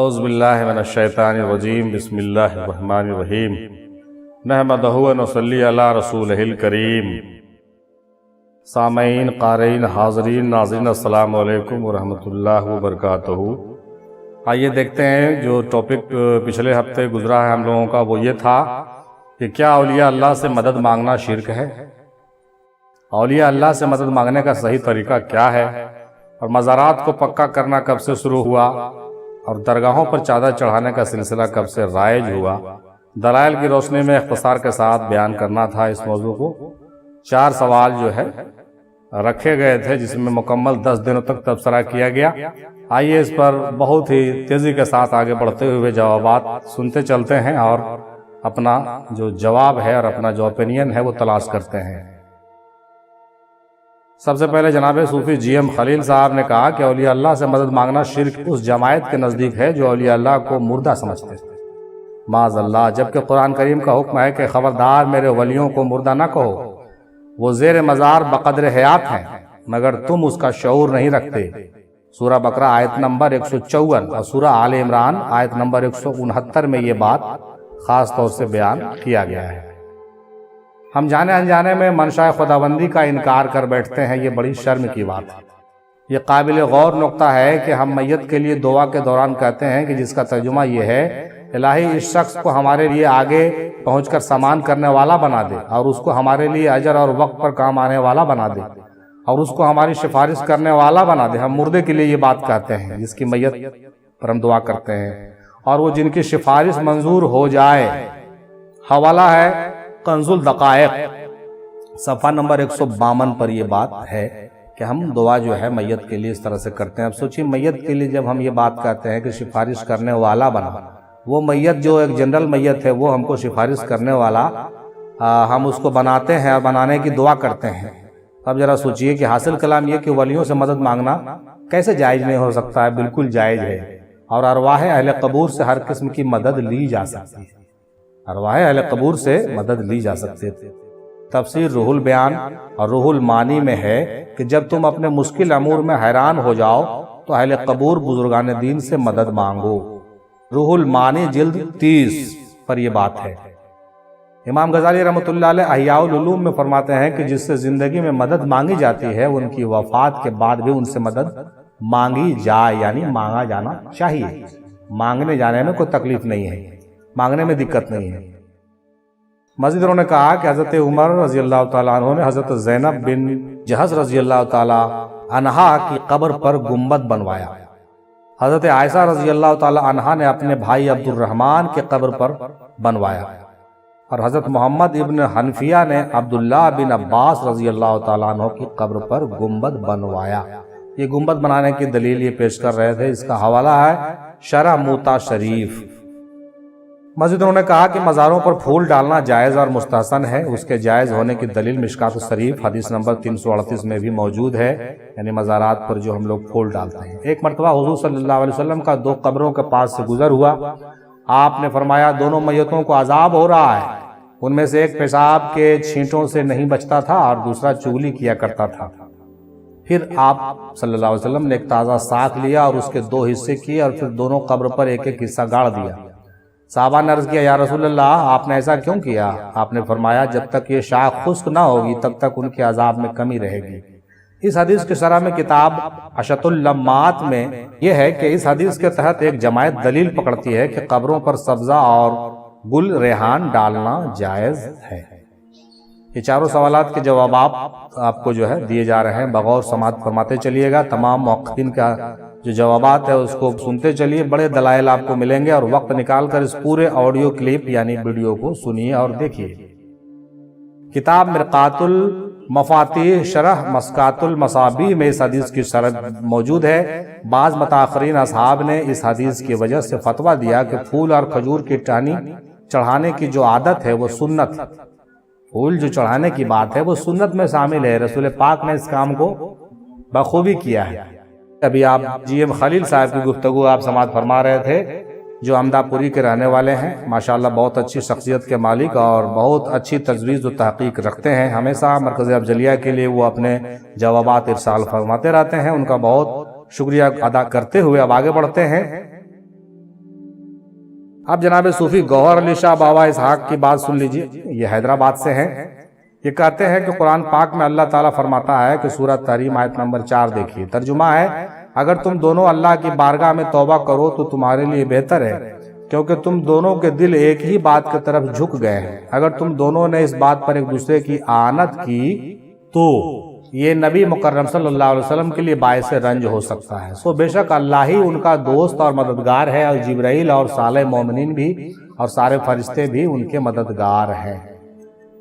اعوذ باللہ من الشیطان الرجیم بسم اللہ الرحمن الرحیم نحمدہ و نصلی علی رسولہ الکریم۔ سامعین، قارئین، حاضرین، ناظرین، السلام علیکم ورحمۃ اللہ وبرکاتہ۔ آئیے دیکھتے ہیں جو ٹاپک پچھلے ہفتے گزرا ہے ہم لوگوں کا، وہ یہ تھا کہ کیا اولیاء اللہ سے مدد مانگنا شرک ہے؟ اولیاء اللہ سے مدد مانگنے کا صحیح طریقہ کیا ہے، اور مزارات کو پکا کرنا کب سے شروع ہوا، اور درگاہوں پر چادر چڑھانے کا سلسلہ کب سے رائج ہوا۔ دلائل کی روشنی میں اختصار کے ساتھ بیان کرنا تھا اس موضوع کو۔ 4 سوال جو ہے رکھے گئے تھے، جس میں مکمل 10 دنوں تک تبصرہ کیا گیا۔ آئیے اس پر بہت ہی تیزی کے ساتھ آگے بڑھتے ہوئے جوابات سنتے چلتے ہیں، اور اپنا جو جواب ہے اور اپنا جو اوپینین ہے وہ تلاش کرتے ہیں۔ سب سے پہلے جناب صوفی جی ایم خلیل صاحب نے کہا کہ اولیاء اللہ سے مدد مانگنا شرک اس جماعت کے نزدیک ہے جو اولیاء اللہ کو مردہ سمجھتے ہیں، معاذ اللہ، جبکہ قرآن کریم کا حکم ہے کہ خبردار میرے ولیوں کو مردہ نہ کہو، وہ زیر مزار بقدر حیات ہیں مگر تم اس کا شعور نہیں رکھتے۔ سورہ بقرہ آیت نمبر 154 اور سورہ آل عمران آیت نمبر 169 میں یہ بات خاص طور سے بیان کیا گیا ہے۔ ہم جانے انجانے میں منشاء خداوندی کا انکار کر بیٹھتے ہیں، یہ بڑی شرم کی بات ہے۔ یہ قابل غور نقطہ ہے کہ ہم میت کے لیے دعا کے دوران کہتے ہیں کہ جس کا ترجمہ یہ ہے، الہی اس شخص کو ہمارے لیے آگے پہنچ کر سامان کرنے والا بنا دے، اور اس کو ہمارے لیے اجر اور وقت پر کام آنے والا بنا دے، اور اس کو ہماری سفارش کرنے والا بنا دے۔ ہم مردے کے لیے یہ بات کہتے ہیں جس کی میت پر ہم دعا کرتے ہیں، اور وہ جن کی سفارش منظور ہو جائے۔ حوالہ ہے کنز الدقائق، صفحہ نمبر 152 پر یہ بات ہے کہ ہم دعا جو ہے میت کے لیے اس طرح سے کرتے ہیں۔ اب سوچیں، میت کے لیے جب ہم یہ بات کہتے ہیں کہ سفارش کرنے والا بنا، وہ میت جو ایک جنرل میت ہے وہ ہم کو سفارش کرنے والا ہم اس کو بناتے ہیں اور بنانے کی دعا کرتے ہیں۔ اب ذرا سوچئے کہ حاصل کلام یہ کہ ولیوں سے مدد مانگنا کیسے جائز نہیں ہو سکتا ہے؟ بالکل جائز ہے، اور ارواح اہل قبور سے ہر قسم کی مدد لی جا سکتی ہے۔ ارواح اہل قبور سے مدد لی جا سکتی ہے۔ تفسیر روح البیان اور روح المعانی میں ہے کہ جب تم اپنے مشکل امور میں حیران ہو جاؤ تو اہل قبور بزرگان دین سے مدد مانگو۔ روح المعانی جلد 30 پر یہ بات ہے۔ امام غزالی رحمۃ اللہ علیہ احیاء العلوم میں فرماتے ہیں کہ جس سے زندگی میں مدد مانگی جاتی ہے ان کی وفات کے بعد بھی ان سے مدد مانگی جائے، یعنی مانگا جانا چاہیے۔ مانگنے جانے میں کوئی تکلیف نہیں ہے، مانگنے میں دقت نہیں ہے۔ مزید انہوں نے کہا کہ حضرت عمر رضی اللہ تعالیٰ عنہ نے حضرت زینب بن جہش رضی اللہ تعالیٰ عنہا کی قبر پر گنبد بنوایا۔ حضرت عائشہ رضی اللہ تعالیٰ عنہا نے اپنے بھائی عبد الرحمن کے قبر پر بنوایا، اور حضرت محمد ابن حنفیہ نے عبداللہ بن عباس رضی اللہ تعالیٰ عنہ کی قبر پر گنبد بنوایا۔ یہ گنبد بنانے کی دلیل یہ پیش کر رہے تھے، اس کا حوالہ ہے شرح موطا شریف۔ مزید انہوں نے کہا کہ مزاروں پر پھول ڈالنا جائز اور مستحسن ہے۔ اس کے جائز ہونے کی دلیل مشکات الشریف حدیث نمبر 338 میں بھی موجود ہے، یعنی مزارات پر جو ہم لوگ پھول ڈالتے ہیں۔ ایک مرتبہ حضور صلی اللہ علیہ وسلم کا 2 قبروں کے پاس سے گزر ہوا۔ آپ نے فرمایا دونوں میتوں کو عذاب ہو رہا ہے، ان میں سے ایک پیشاب کے چھینٹوں سے نہیں بچتا تھا اور دوسرا چغلی کیا کرتا تھا۔ پھر آپ صلی اللہ علیہ وسلم نے ایک تازہ ساکھ لیا اور اس کے 2 حصے کیے، اور پھر دونوں قبر پر ایک ایک حصہ گاڑ دیا۔ صحابہ نے عرض کیا، یا رسول اللہ، آپ نے ایسا کیوں کیا؟ آپ نے فرمایا جب تک یہ شاخ خشک نہ ہوگی تب تک ان کے عذاب میں کمی رہے گی۔ اس حدیث کے شرح میں کتاب اشط اللمات میں یہ ہے کہ اس حدیث کے تحت ایک جماعت دلیل پکڑتی ہے کہ قبروں پر سبزہ اور گل ریحان ڈالنا جائز ہے۔ یہ 4 سوالات کے جوابات آپ کو جو ہے دیے جا رہے ہیں، بغور سماعت فرماتے چلیے گا۔ تمام محققین کا جو جوابات ہے اس کو سنتے چلیے، بڑے دلائل آپ کو ملیں گے، اور وقت نکال کر اس پورے آڈیو کلپ یعنی ویڈیو کو سنیے اور دیکھیے۔ کتاب مرقات المفاتیح شرح مسکات المصابیح میں اس حدیث کی شرح موجود ہے۔ بعض متاخرین اصحاب نے اس حدیث کی وجہ سے فتویٰ دیا کہ پھول اور کھجور کی ٹہنی چڑھانے کی جو عادت ہے وہ سنت، پھول جو چڑھانے کی بات ہے وہ سنت میں شامل ہے۔ رسول پاک نے اس کام کو بخوبی کیا ہے۔ ابھی آپ جی ایم خلیل صاحب کی گفتگو آپ سماعت فرما رہے تھے، جو امدہ پوری کے رہنے والے ہیں، ماشاءاللہ بہت اچھی شخصیت کے مالک اور بہت اچھی تجویز و تحقیق رکھتے ہیں۔ ہمیشہ مرکز افضلیہ کے لیے وہ اپنے جوابات ارسال فرماتے رہتے ہیں، ان کا بہت شکریہ ادا کرتے ہوئے اب آگے بڑھتے ہیں۔ اب جناب صوفی گوہر علی شاہ بابا اسحاق کی بات سن لیجئے، یہ حیدرآباد سے ہیں۔ یہ کہتے ہیں کہ قرآن پاک میں اللہ تعالیٰ فرماتا ہے کہ سورہ تحریم آیت نمبر 4 دیکھیے، ترجمہ ہے اگر تم دونوں اللہ کی بارگاہ میں توبہ کرو تو تمہارے لیے بہتر ہے، کیونکہ تم دونوں کے دل ایک ہی بات کی طرف جھک گئے ہیں۔ اگر تم دونوں نے اس بات پر ایک دوسرے کی اعانت کی تو یہ نبی مکرم صلی اللہ علیہ وسلم کے لیے باعث رنج ہو سکتا ہے۔ سو بے شک اللہ ہی ان کا دوست اور مددگار ہے، اور جبرائیل اور صالح مومنین بھی اور سارے فرشتے بھی ان کے مددگار ہیں۔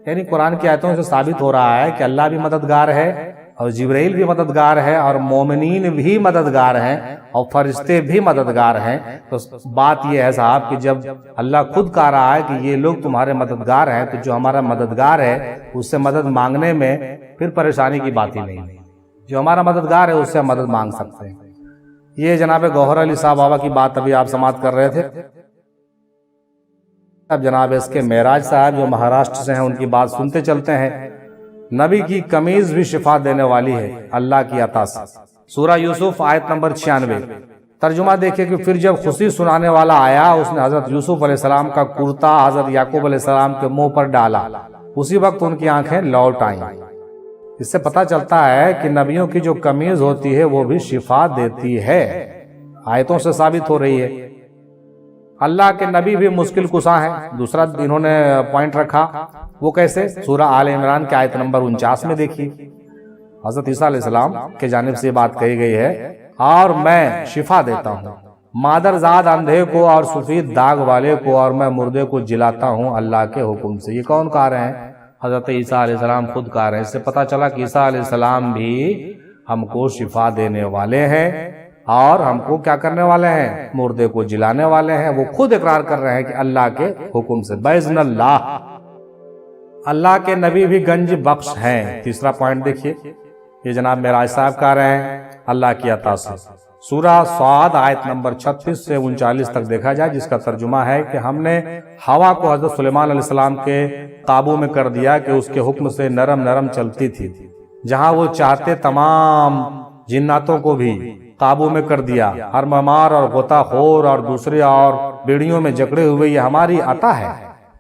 یعنی قرآن کی آیتوں سے ثابت ہو رہا ہے کہ اللہ بھی مددگار ہے، اور جبرائیل بھی مددگار ہے، اور مومنین بھی مددگار ہیں، اور فرشتے بھی مددگار ہیں۔ تو بات یہ ہے صاحب کہ جب اللہ خود کہہ رہا ہے کہ یہ لوگ تمہارے مددگار ہیں، تو جو ہمارا مددگار ہے اس سے مدد مانگنے میں پھر پریشانی کی بات ہی نہیں ہے۔ جو ہمارا مددگار ہے اس سے ہم مدد مانگ سکتے ہیں۔ یہ جناب گوہر علی صاحب بابا کی بات ابھی آپ سماعت کر رہے تھے۔ اب جناب اس کے معراج صاحب جو مہاراشٹر سے ہیں ان کی بات سنتے چلتے ہیں۔ نبی کی قمیض بھی شفا دینے والی ہے اللہ کی عطا سے، سورہ یوسف آیت نمبر 96۔ ترجمہ دیکھیں کہ پھر جب خوشی سنانے والا آیا، اس نے حضرت یوسف علیہ السلام کا کرتا حضرت یعقوب علیہ السلام کے منہ پر ڈالا، اسی وقت ان کی آنکھیں لوٹ آئیں۔ اس سے پتہ چلتا ہے کہ نبیوں کی جو قمیض ہوتی ہے وہ بھی شفا دیتی ہے، آیتوں سے ثابت ہو رہی ہے۔ اللہ کے نبی بھی مشکل کشا ہیں۔ دوسرا انہوں نے پوائنٹ رکھا، وہ کیسے؟ سورہ آل عمران کے آیت نمبر 49 میں دیکھیے، حضرت عیسیٰ علیہ السلام کے جانب سے بات کہی گئی ہے، اور میں شفا دیتا ہوں مادر زاد اندھے کو اور سفید داغ والے کو، اور میں مردے کو جلاتا ہوں اللہ کے حکم سے۔ یہ کون کہہ رہے ہیں؟ حضرت عیسیٰ علیہ السلام خود کہہ رہے ہیں۔ اس سے پتہ چلا کہ عیسیٰ علیہ السلام بھی ہم کو شفا دینے والے ہیں، اور ہم کو کیا کرنے والے ہیں؟ مردے کو جلانے والے ہیں۔ وہ خود اقرار کر رہے ہیں کہ اللہ کے حکم سے، باذن اللہ۔ اللہ کے نبی بھی گنج بخش ہیں۔ تیسرا پوائنٹ دیکھیے، یہ جناب معراج صاحب کہہ رہے ہیں اللہ کی عطا سے، سورہ صاد آیت نمبر 36 سے 39 تک دیکھا جائے، جس کا ترجمہ ہے کہ ہم نے ہوا کو حضرت سلیمان علیہ السلام کے قابو میں کر دیا کہ اس کے حکم سے نرم نرم چلتی تھی، جہاں وہ چاہتے تمام جناتوں کو بھی قابو میں کر دیا۔ ہر ممار اور غوطہ خور اور دوسرے اور بیڑیوں میں جکڑے ہوئے، یہ ہماری عطا ہے۔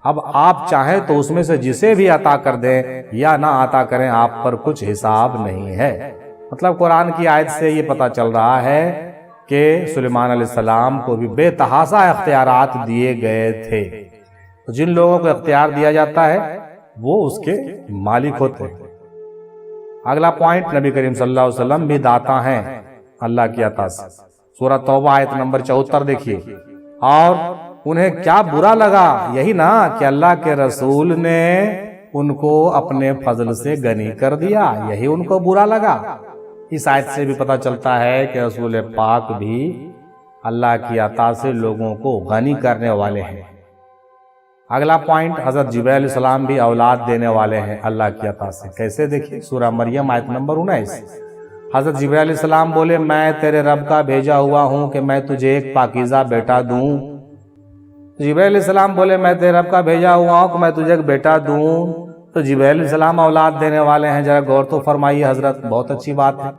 اب آپ چاہیں تو اس میں سے جسے بھی عطا کر دیں یا نہ عطا کریں، آپ پر کچھ حساب نہیں ہے۔ مطلب قرآن کی آیت سے یہ پتہ چل رہا ہے کہ سلیمان علیہ السلام کو بھی بے تحاشا اختیارات دیے گئے تھے۔ جن لوگوں کو اختیار دیا جاتا ہے وہ اس کے مالک ہوتے ہیں۔ اگلا پوائنٹ، نبی کریم صلی اللہ علیہ وسلم بھی داتا ہیں اللہ کی عطا سے، سورہ توبہ آیت نمبر 74 دیکھیے۔ اور انہیں کیا برا لگا، یہی نا کہ اللہ کے رسول نے ان کو اپنے فضل سے غنی کر دیا، یہی ان کو برا لگا۔ اس آیت سے بھی پتہ چلتا ہے کہ رسول پاک بھی اللہ کی عطا سے لوگوں کو غنی کرنے والے ہیں۔ اگلا پوائنٹ، حضرت جبرائیل علیہ السلام بھی اولاد دینے والے ہیں اللہ کی عطا سے۔ کیسے؟ دیکھیے سورہ مریم آیت نمبر 19۔ حضرت جبرائیل علیہ السلام بولے، میں تیرے رب کا بھیجا ہوا ہوں کہ میں تجھے ایک پاکیزہ بیٹا دوں۔ جبرائیل علیہ السلام بولے، میں تیرے رب کا بھیجا ہوا ہوں کہ میں تجھے ایک بیٹا دوں۔ تو جبرائیل علیہ السلام اولاد دینے والے ہیں، ذرا غور تو فرمائیے حضرت، بہت اچھی بات ہے۔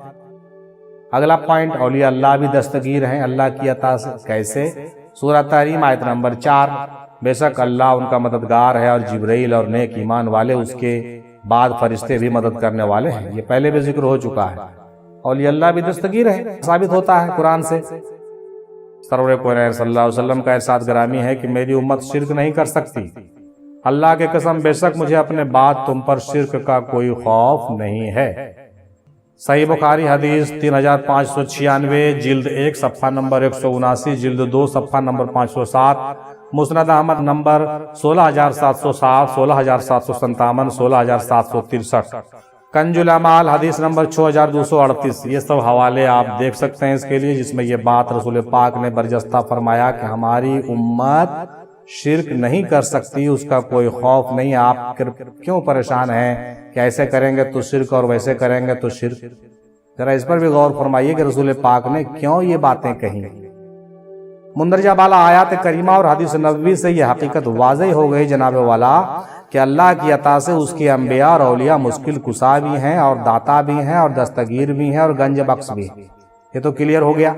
اگلا پوائنٹ، اولیاء اللہ بھی دستگیر ہیں اللہ کی عطا سے۔ کیسے؟ سورہ تحریم آیت نمبر 4، بے شک اللہ ان کا مددگار ہے، اور جبرائیل اور نیک ایمان والے اس کے بعد فرشتے بھی مدد کرنے والے ہیں۔ یہ پہلے بھی ذکر ہو چکا ہے، اولیاء اللہ بھی دستگیر ہے، ثابت ہوتا ہے قرآن سے۔ سرور کائنات صلی اللہ علیہ وسلم کا ارشاد گرامی ہے کہ میری امت شرک نہیں کر سکتی، اللہ کے قسم بے شک مجھے اپنے بعد تم پر شرک کا کوئی خوف نہیں ہے۔ صحیح بخاری حدیث 3596، جلد 1 صفحہ نمبر 179، جلد 2 صفحہ نمبر 507، مسند احمد نمبر 16707، 16757، 16763، کنز الاعمال حدیث نمبر 6238۔ یہ سب حوالے آپ دیکھ سکتے ہیں اس کے لیے، جس میں یہ بات رسول پاک نے برجستہ فرمایا کہ ہماری امت شرک نہیں کر سکتی، اس کا کوئی خوف نہیں۔ آپ کیوں پریشان ہیں کہ ایسے کریں گے تو شرک اور ویسے کریں گے تو شرک؟ ذرا اس پر بھی غور فرمائیے کہ رسول پاک نے کیوں یہ باتیں کہیں۔ مندرجہ بالا آیات کریمہ اور حدیث نبوی سے یہ حقیقت واضح ہو گئی جناب والا کہ اللہ کی عطا سے اس کے انبیاء اور اولیاء مشکل کشا بھی ہیں، اور داتا بھی ہیں، اور دستگیر بھی ہیں، اور گنج بخش بھی ہیں۔ یہ تو کلیئر ہو گیا۔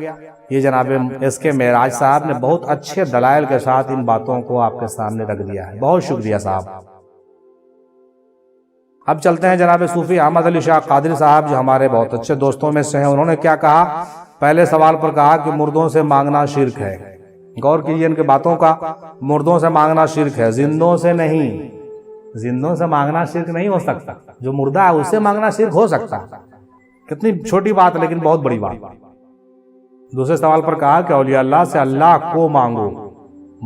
یہ جناب اس کے معراج صاحب نے بہت اچھے دلائل کے ساتھ ان باتوں کو آپ کے سامنے رکھ دیا ہے، بہت شکریہ صاحب۔ اب چلتے ہیں جناب صوفی احمد علی شاہ قادری صاحب، جو ہمارے بہت اچھے دوستوں میں سے ہیں۔ انہوں نے کیا کہا؟ پہلے سوال پر کہا کہ مردوں سے مانگنا شرک ہے۔ غور کیجئے ان کی باتوں کا، مردوں سے مانگنا شرک ہے، زندوں سے نہیں۔ زندوں سے مانگنا شرک نہیں ہو سکتا، جو مردہ ہے اس سے مانگنا شرک ہو سکتا ہے۔ کتنی چھوٹی بات لیکن بہت بڑی بات۔ دوسرے سوال پر کہا کہ اولیاء اللہ سے اللہ کو مانگو،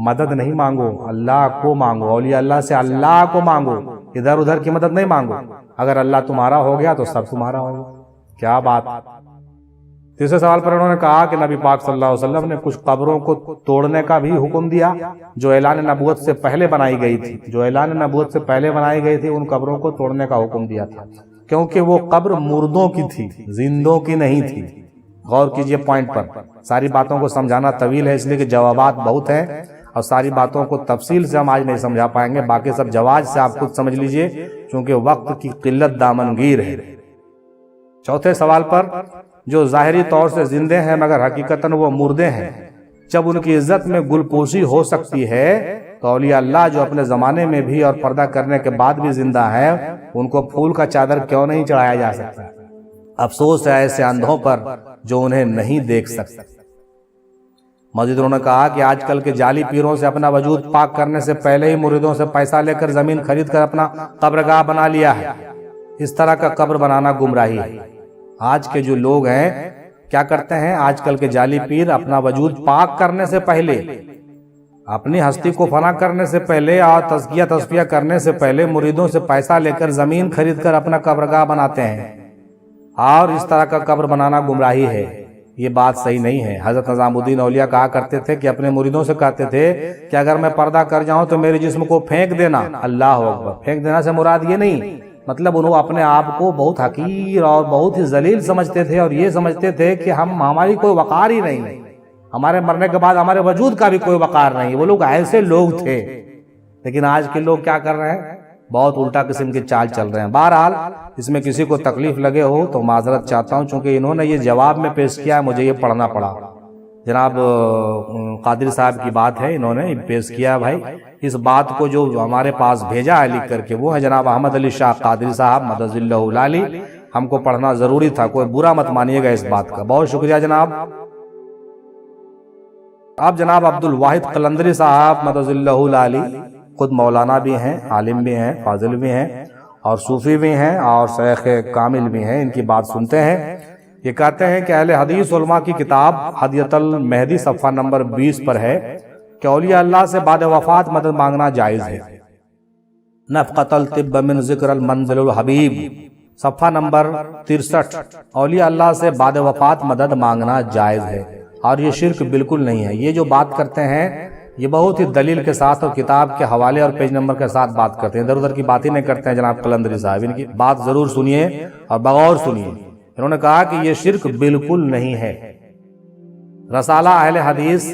مدد نہیں مانگو، اللہ کو مانگو۔ اولیاء اللہ سے اللہ کو مانگو، ادھر ادھر کی مدد نہیں مانگو۔ اگر اللہ تمہارا ہو گیا تو سب تمہارا ہوگا۔ کیا بات۔ تیسرے سوال پر انہوں نے کہا کہ نبی پاک صلی اللہ علیہ وسلم نے کچھ قبروں کو توڑنے کا بھی حکم دیا جو اعلان نبوت سے پہلے بنائی گئی تھی، جو اعلان نبوت سے پہلے بنائی گئی تھی، ان قبروں کو توڑنے کا حکم دیا تھا، کیونکہ وہ قبر مردوں کی تھی، زندوں کی نہیں تھی۔ غور کیجئے پوائنٹ پر، ساری باتوں کو سمجھانا طویل ہے اس لیے کہ جوابات بہت ہیں اور ساری باتوں کو تفصیل سے ہم آج نہیں سمجھا پائیں گے، باقی سب جواز سے آپ خود سمجھ لیجئے چونکہ وقت کی قلت دامنگیر ہے۔ چوتھے سوال پر، جو ظاہری طور سے زندے ہیں مگر حقیقتاً وہ مردے ہیں، جب ان کی عزت میں گل پوشی ہو سکتی ہے تو اولیاء اللہ جو اپنے زمانے میں بھی اور پردہ کرنے کے بعد بھی زندہ ہے، ان کو پھول کا چادر کیوں نہیں چڑھایا جا سکتا؟ افسوس ہے ایسے اندھوں پر جو انہیں نہیں دیکھ سکتے۔ مزید انہوں نے کہا کہ آج کل کے جعلی پیروں سے اپنا وجود پاک کرنے سے پہلے ہی مریدوں سے پیسہ لے کر زمین خرید کر اپنا قبرگاہ بنا لیا ہے۔ اس طرح کا قبر بنانا گمراہی ہے۔ آج کے جو لوگ ہیں کیا کرتے ہیں؟ آج کل کے جعلی پیر اپنا وجود پاک کرنے سے پہلے، اپنی ہستی کو فنا کرنے سے پہلے اور تزکیہ تصفیہ کرنے سے پہلے مریدوں سے پیسہ لے کر زمین خرید کر اپنا قبرگاہ بناتے ہیں، اور اس طرح کا قبر بنانا گمراہی ہے۔ یہ بات صحیح نہیں ہے۔ حضرت نظام الدین اولیاء کہا کرتے تھے کہ اپنے مریدوں سے کہتے تھے کہ اگر میں پردہ کر جاؤں تو میرے جسم کو پھینک دینا۔ اللہ اکبر۔ پھینک دینا سے مراد یہ نہیں، مطلب انہوں اپنے آپ کو بہت حقیر اور بہت ہی ذلیل سمجھتے تھے اور یہ سمجھتے تھے کہ ہماری کوئی وقار ہی نہیں، ہمارے مرنے کے بعد ہمارے وجود کا بھی کوئی وقار نہیں۔ وہ لوگ ایسے لوگ تھے، لیکن آج کے لوگ کیا کر رہے ہیں؟ بہت الٹا قسم کے چال چل رہے ہیں۔ بہرحال اس میں کسی کو تکلیف لگے ہو تو معذرت چاہتا ہوں، چونکہ انہوں نے یہ جواب میں پیش کیا ہے، مجھے یہ پڑھنا پڑا۔ جناب قادری صاحب کی بات ہے، انہوں نے پیش کیا بھائی، اس بات کو جو ہمارے پاس بھیجا ہے لکھ کر کے، وہ ہے جناب احمد علی شاہ قادری صاحب مدد اللہ العالی۔ ہم کو پڑھنا ضروری تھا، کوئی برا مت مانیے گا اس بات کا۔ بہت شکریہ جناب۔ اب جناب عبد الواحد قلندری صاحب مدد اللہ العالی، خود مولانا بھی ہیں، عالم بھی ہیں، فاضل بھی ہیں اور صوفی بھی ہیں اور شیخ کامل بھی ہیں، ان کی بات سنتے ہیں۔ یہ کہتے ہیں کہ اہل حدیث علماء کی کتاب ہدیۃ المہدی صفحہ نمبر 20 پر ہے کہ اولیاء اللہ سے بعد وفات مدد مانگنا جائز ہے۔ نفقۃ الطب من ذکر المنزل الحبیب صفحہ نمبر 63، اولیاء اللہ سے بعد وفات مدد مانگنا جائز ہے اور یہ شرک بالکل نہیں ہے۔ یہ جو بات کرتے ہیں یہ بہت ہی دلیل کے ساتھ اور کتاب کے حوالے اور پیج نمبر کے ساتھ بات کرتے ہیں، ادھر ادھر کی بات ہی نہیں کرتے ہیں جناب قلندری صاحب۔ ان کی بات ضرور سنیے اور بغور سنیے۔ انہوں نے کہا کہ یہ شرک بالکل نہیں ہے۔ رسالہ اہل حدیث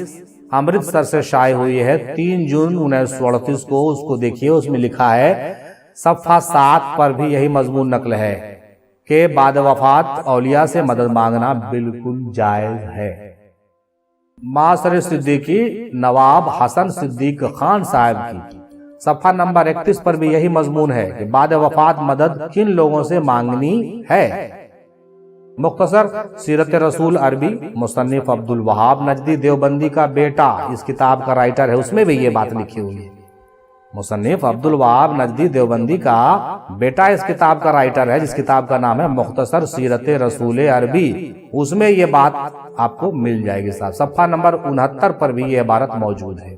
امرتسر سے شائع ہوئی ہے 3 جون 1938 کو، اس کو دیکھیے، اس میں لکھا ہے صفحہ 7 پر بھی یہی مضمون نقل ہے کہ بعد وفات اولیاء سے مدد مانگنا بالکل جائز ہے۔ معاصر صدیقی نواب حسن صدیق خان صاحب کی صفحہ نمبر 31 پر بھی یہی مضمون ہے کہ بعد وفات مدد کن لوگوں سے مانگنی ہے۔ مختصر سیرت رسول عربی مصنف عبد الوہاب نجدی دیوبندی کا بیٹا اس کتاب کا رائٹر ہے، اس میں بھی یہ بات لکھی ہوئی ہے۔ مصنف عبد الوہاب نجدی دیوبندی کا بیٹا اس کتاب کا رائٹر ہے، جس کتاب کا نام ہے مختصر سیرت رسول عربی، اس میں یہ بات آپ کو مل جائے گی صاحب۔ صفحہ نمبر 69 پر بھی یہ عبارت موجود ہے۔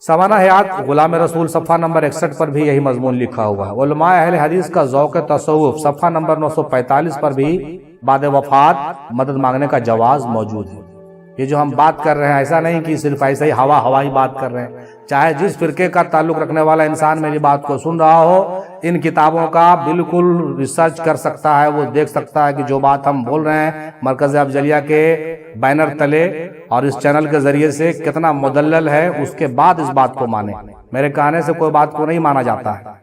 سوانح حیات غلام رسول صفحہ نمبر 61 پر بھی یہی مضمون لکھا ہوا ہے۔ علماء اہل حدیث کا ذوق تصوف صفحہ نمبر 945 پر بھی بعد وفات مدد مانگنے کا جواز موجود ہے۔ یہ جو ہم بات کر رہے ہیں ایسا نہیں کہ صرف ایسا ہی ہوائی بات کر رہے ہیں، چاہے جس فرقے کا تعلق رکھنے والا انسان میری بات کو سن رہا ہو، ان کتابوں کا بالکل ریسرچ کر سکتا ہے، وہ دیکھ سکتا ہے کہ جو بات ہم بول رہے ہیں مرکز افضلیہ کے بینر تلے اور اس چینل کے ذریعے سے کتنا مدلل ہے، اس کے بعد اس بات کو مانیں۔ میرے کہنے سے کوئی بات کو نہیں مانا جاتا ہے،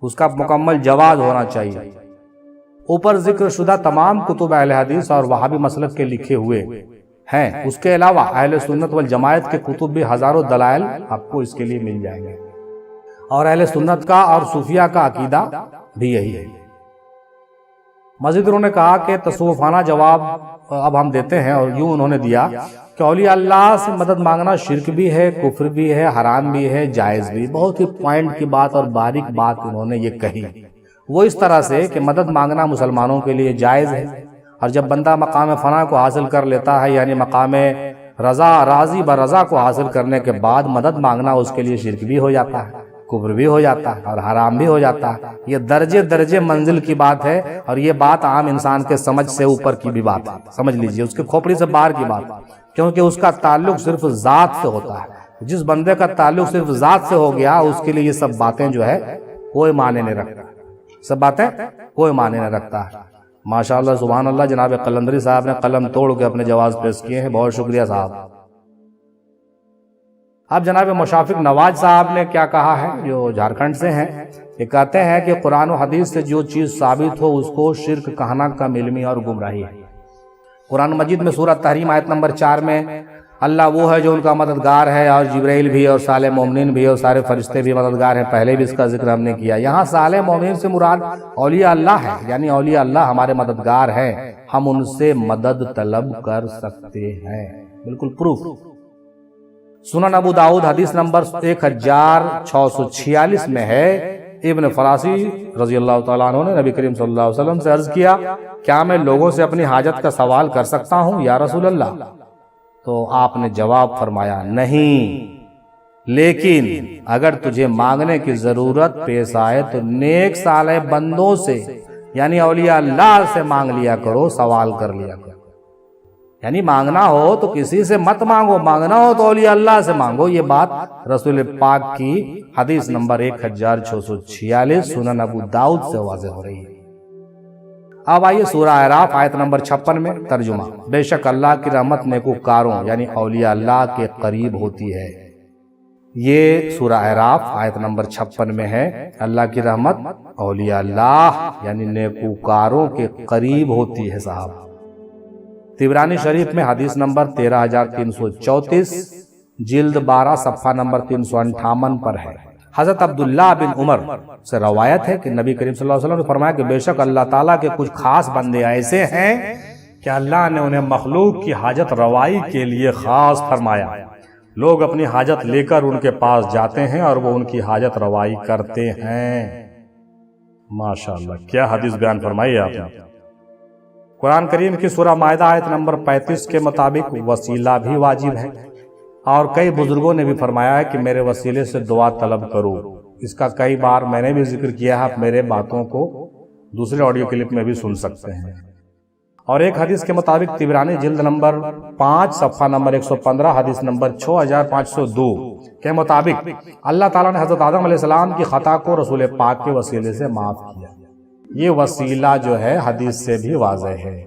اس کا مکمل جواز ہونا چاہیے۔ اوپر ذکر شدہ تمام کتب اہل حدیث اور وہابی مسلک کے لکھے ہوئے ہیں۔ اس کے علاوہ اہل سنت والجماعت کے کتب بھی ہزاروں دلائل آپ کو اس کے لیے مل جائیں گے، اور اہل سنت کا اور صوفیہ کا عقیدہ بھی یہی ہے۔ مزید انہوں نے کہا کہ تصوفانہ جواب اب ہم دیتے ہیں، اور یوں انہوں نے دیا کہ اولیاء اللہ سے مدد مانگنا شرک بھی ہے، کفر بھی ہے، حرام بھی ہے، جائز بھی۔ بہت ہی پوائنٹ کی بات اور باریک بات انہوں نے یہ کہی، وہ اس طرح سے کہ مدد مانگنا مسلمانوں کے لیے جائز ہے، اور جب بندہ مقام فنا کو حاصل کر لیتا ہے، یعنی مقام رضا راضی برضا کو حاصل کرنے کے بعد مدد مانگنا اس کے لیے شرک بھی ہو جاتا ہے، کفر بھی ہو جاتا ہے، اور حرام بھی ہو جاتا ہے۔ یہ درجے درجے منزل کی بات ہے، اور یہ بات عام انسان کے سمجھ سے اوپر کی بھی بات ہے، سمجھ لیجئے، اس کے کھوپڑی سے باہر کی بات، کیونکہ اس کا تعلق صرف ذات سے ہوتا ہے۔ جس بندے کا تعلق صرف ذات سے ہو گیا، اس کے لیے یہ سب باتیں جو ہے کوئی معنی نہیں رکھتا، سب باتیں کوئی معنی نہیں رکھتا ہے۔ ماشاءاللہ سبحان اللہ، جناب قلندری صاحب نے قلم توڑ کے اپنے جواز پیش کیے ہیں، بہت شکریہ صاحب۔ اب جناب مشافق نواز صاحب نے کیا کہا ہے، جو جھارکھنڈ سے ہیں، یہ کہتے ہیں کہ قرآن و حدیث سے جو چیز ثابت ہو اس کو شرک کہنا کم علمی اور گمراہی ہے۔ قرآن مجید میں سورہ تحریم آیت نمبر 4 میں اللہ وہ ہے جو ان کا مددگار ہے، اور جبرائیل بھی، اور صالح مومنین بھی، اور سارے فرشتے بھی مددگار ہیں۔ پہلے بھی اس کا ذکر ہم نے کیا۔ یہاں صالح مومنین سے مراد اولیاء اللہ ہے، یعنی اولیاء اللہ ہمارے مددگار ہیں، ہم ان سے مدد طلب کر سکتے ہیں، بالکل پروف۔ سنن ابو داؤد حدیث نمبر 1646 میں ہے، ابن فراسی رضی اللہ تعالیٰ عنہ نے نبی کریم صلی اللہ علیہ وسلم سے عرض کیا، کیا میں لوگوں سے اپنی حاجت کا سوال کر سکتا ہوں یا رسول اللہ؟ تو آپ نے جواب فرمایا، نہیں، لیکن اگر تجھے مانگنے کی ضرورت پیش آئے تو نیک صالح بندوں سے، یعنی اولیاء اللہ سے مانگ لیا کرو، سوال کر لیا کرو۔ یعنی مانگنا ہو تو کسی سے مت مانگو، مانگنا ہو تو اولیاء اللہ سے مانگو۔ یہ بات رسول پاک کی حدیث نمبر 1646 سنن ابو داؤد سے واضح ہو رہی ہے۔ اب آئیے سورہ اعراف آیت نمبر 56 میں ترجمہ۔ بے شک اللہ کی رحمت نیکوکاروں یعنی اولیاء اللہ کے قریب ہوتی ہے۔ یہ سورہ اعراف آیت نمبر 56 میں ہے، اللہ کی رحمت اولیاء اللہ یعنی نیکوکاروں کے قریب ہوتی ہے صاحب۔ طبرانی شریف میں حدیث نمبر 13334 جلد 12 صفحہ نمبر 358 پر ہے۔ حضرت عبداللہ بن عمر سے روایت ہے کہ نبی کریم صلی اللہ علیہ وسلم نے فرمایا کہ بے شک اللہ تعالیٰ کے کچھ خاص بندے ایسے ہیں کہ اللہ نے انہیں مخلوق کی حاجت روائی کے لیے خاص فرمایا۔ لوگ اپنی حاجت لے کر ان کے پاس جاتے ہیں اور وہ ان کی حاجت روائی کرتے ہیں۔ ماشاءاللہ کیا حدیث بیان فرمائی آپ نے۔ قرآن کریم کی سورہ مائدہ آیت نمبر 35 کے مطابق وسیلہ بھی واجب ہے، اور کئی بزرگوں نے بھی فرمایا ہے کہ میرے وسیلے سے دعا طلب کرو۔ اس کا کئی بار میں نے بھی ذکر کیا ہے، آپ میرے باتوں کو دوسرے آڈیو کلپ میں بھی سن سکتے ہیں۔ اور ایک حدیث کے مطابق طبرانی جلد نمبر 5 صفحہ نمبر 115 حدیث نمبر 6502 کے مطابق اللہ تعالیٰ نے حضرت آدم علیہ السلام کی خطا کو رسول پاک کے وسیلے سے معاف کیا۔ یہ وسیلہ جو ہے حدیث سے بھی واضح ہے،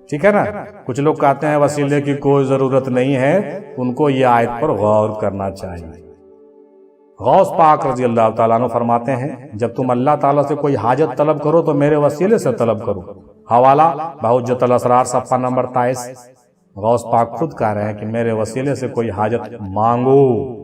ٹھیک ہے نا۔ کچھ لوگ کہتے ہیں وسیلے کی کوئی ضرورت نہیں ہے، ان کو یہ آیت پر غور کرنا چاہیے۔ غوث پاک رضی اللہ تعالیٰ عنہ فرماتے ہیں، جب تم اللہ تعالیٰ سے کوئی حاجت طلب کرو تو میرے وسیلے سے طلب کرو۔ حوالہ بحجت الاسرار صفحہ نمبر 23۔ غوث پاک خود کہہ رہے ہیں کہ میرے وسیلے سے کوئی حاجت مانگو۔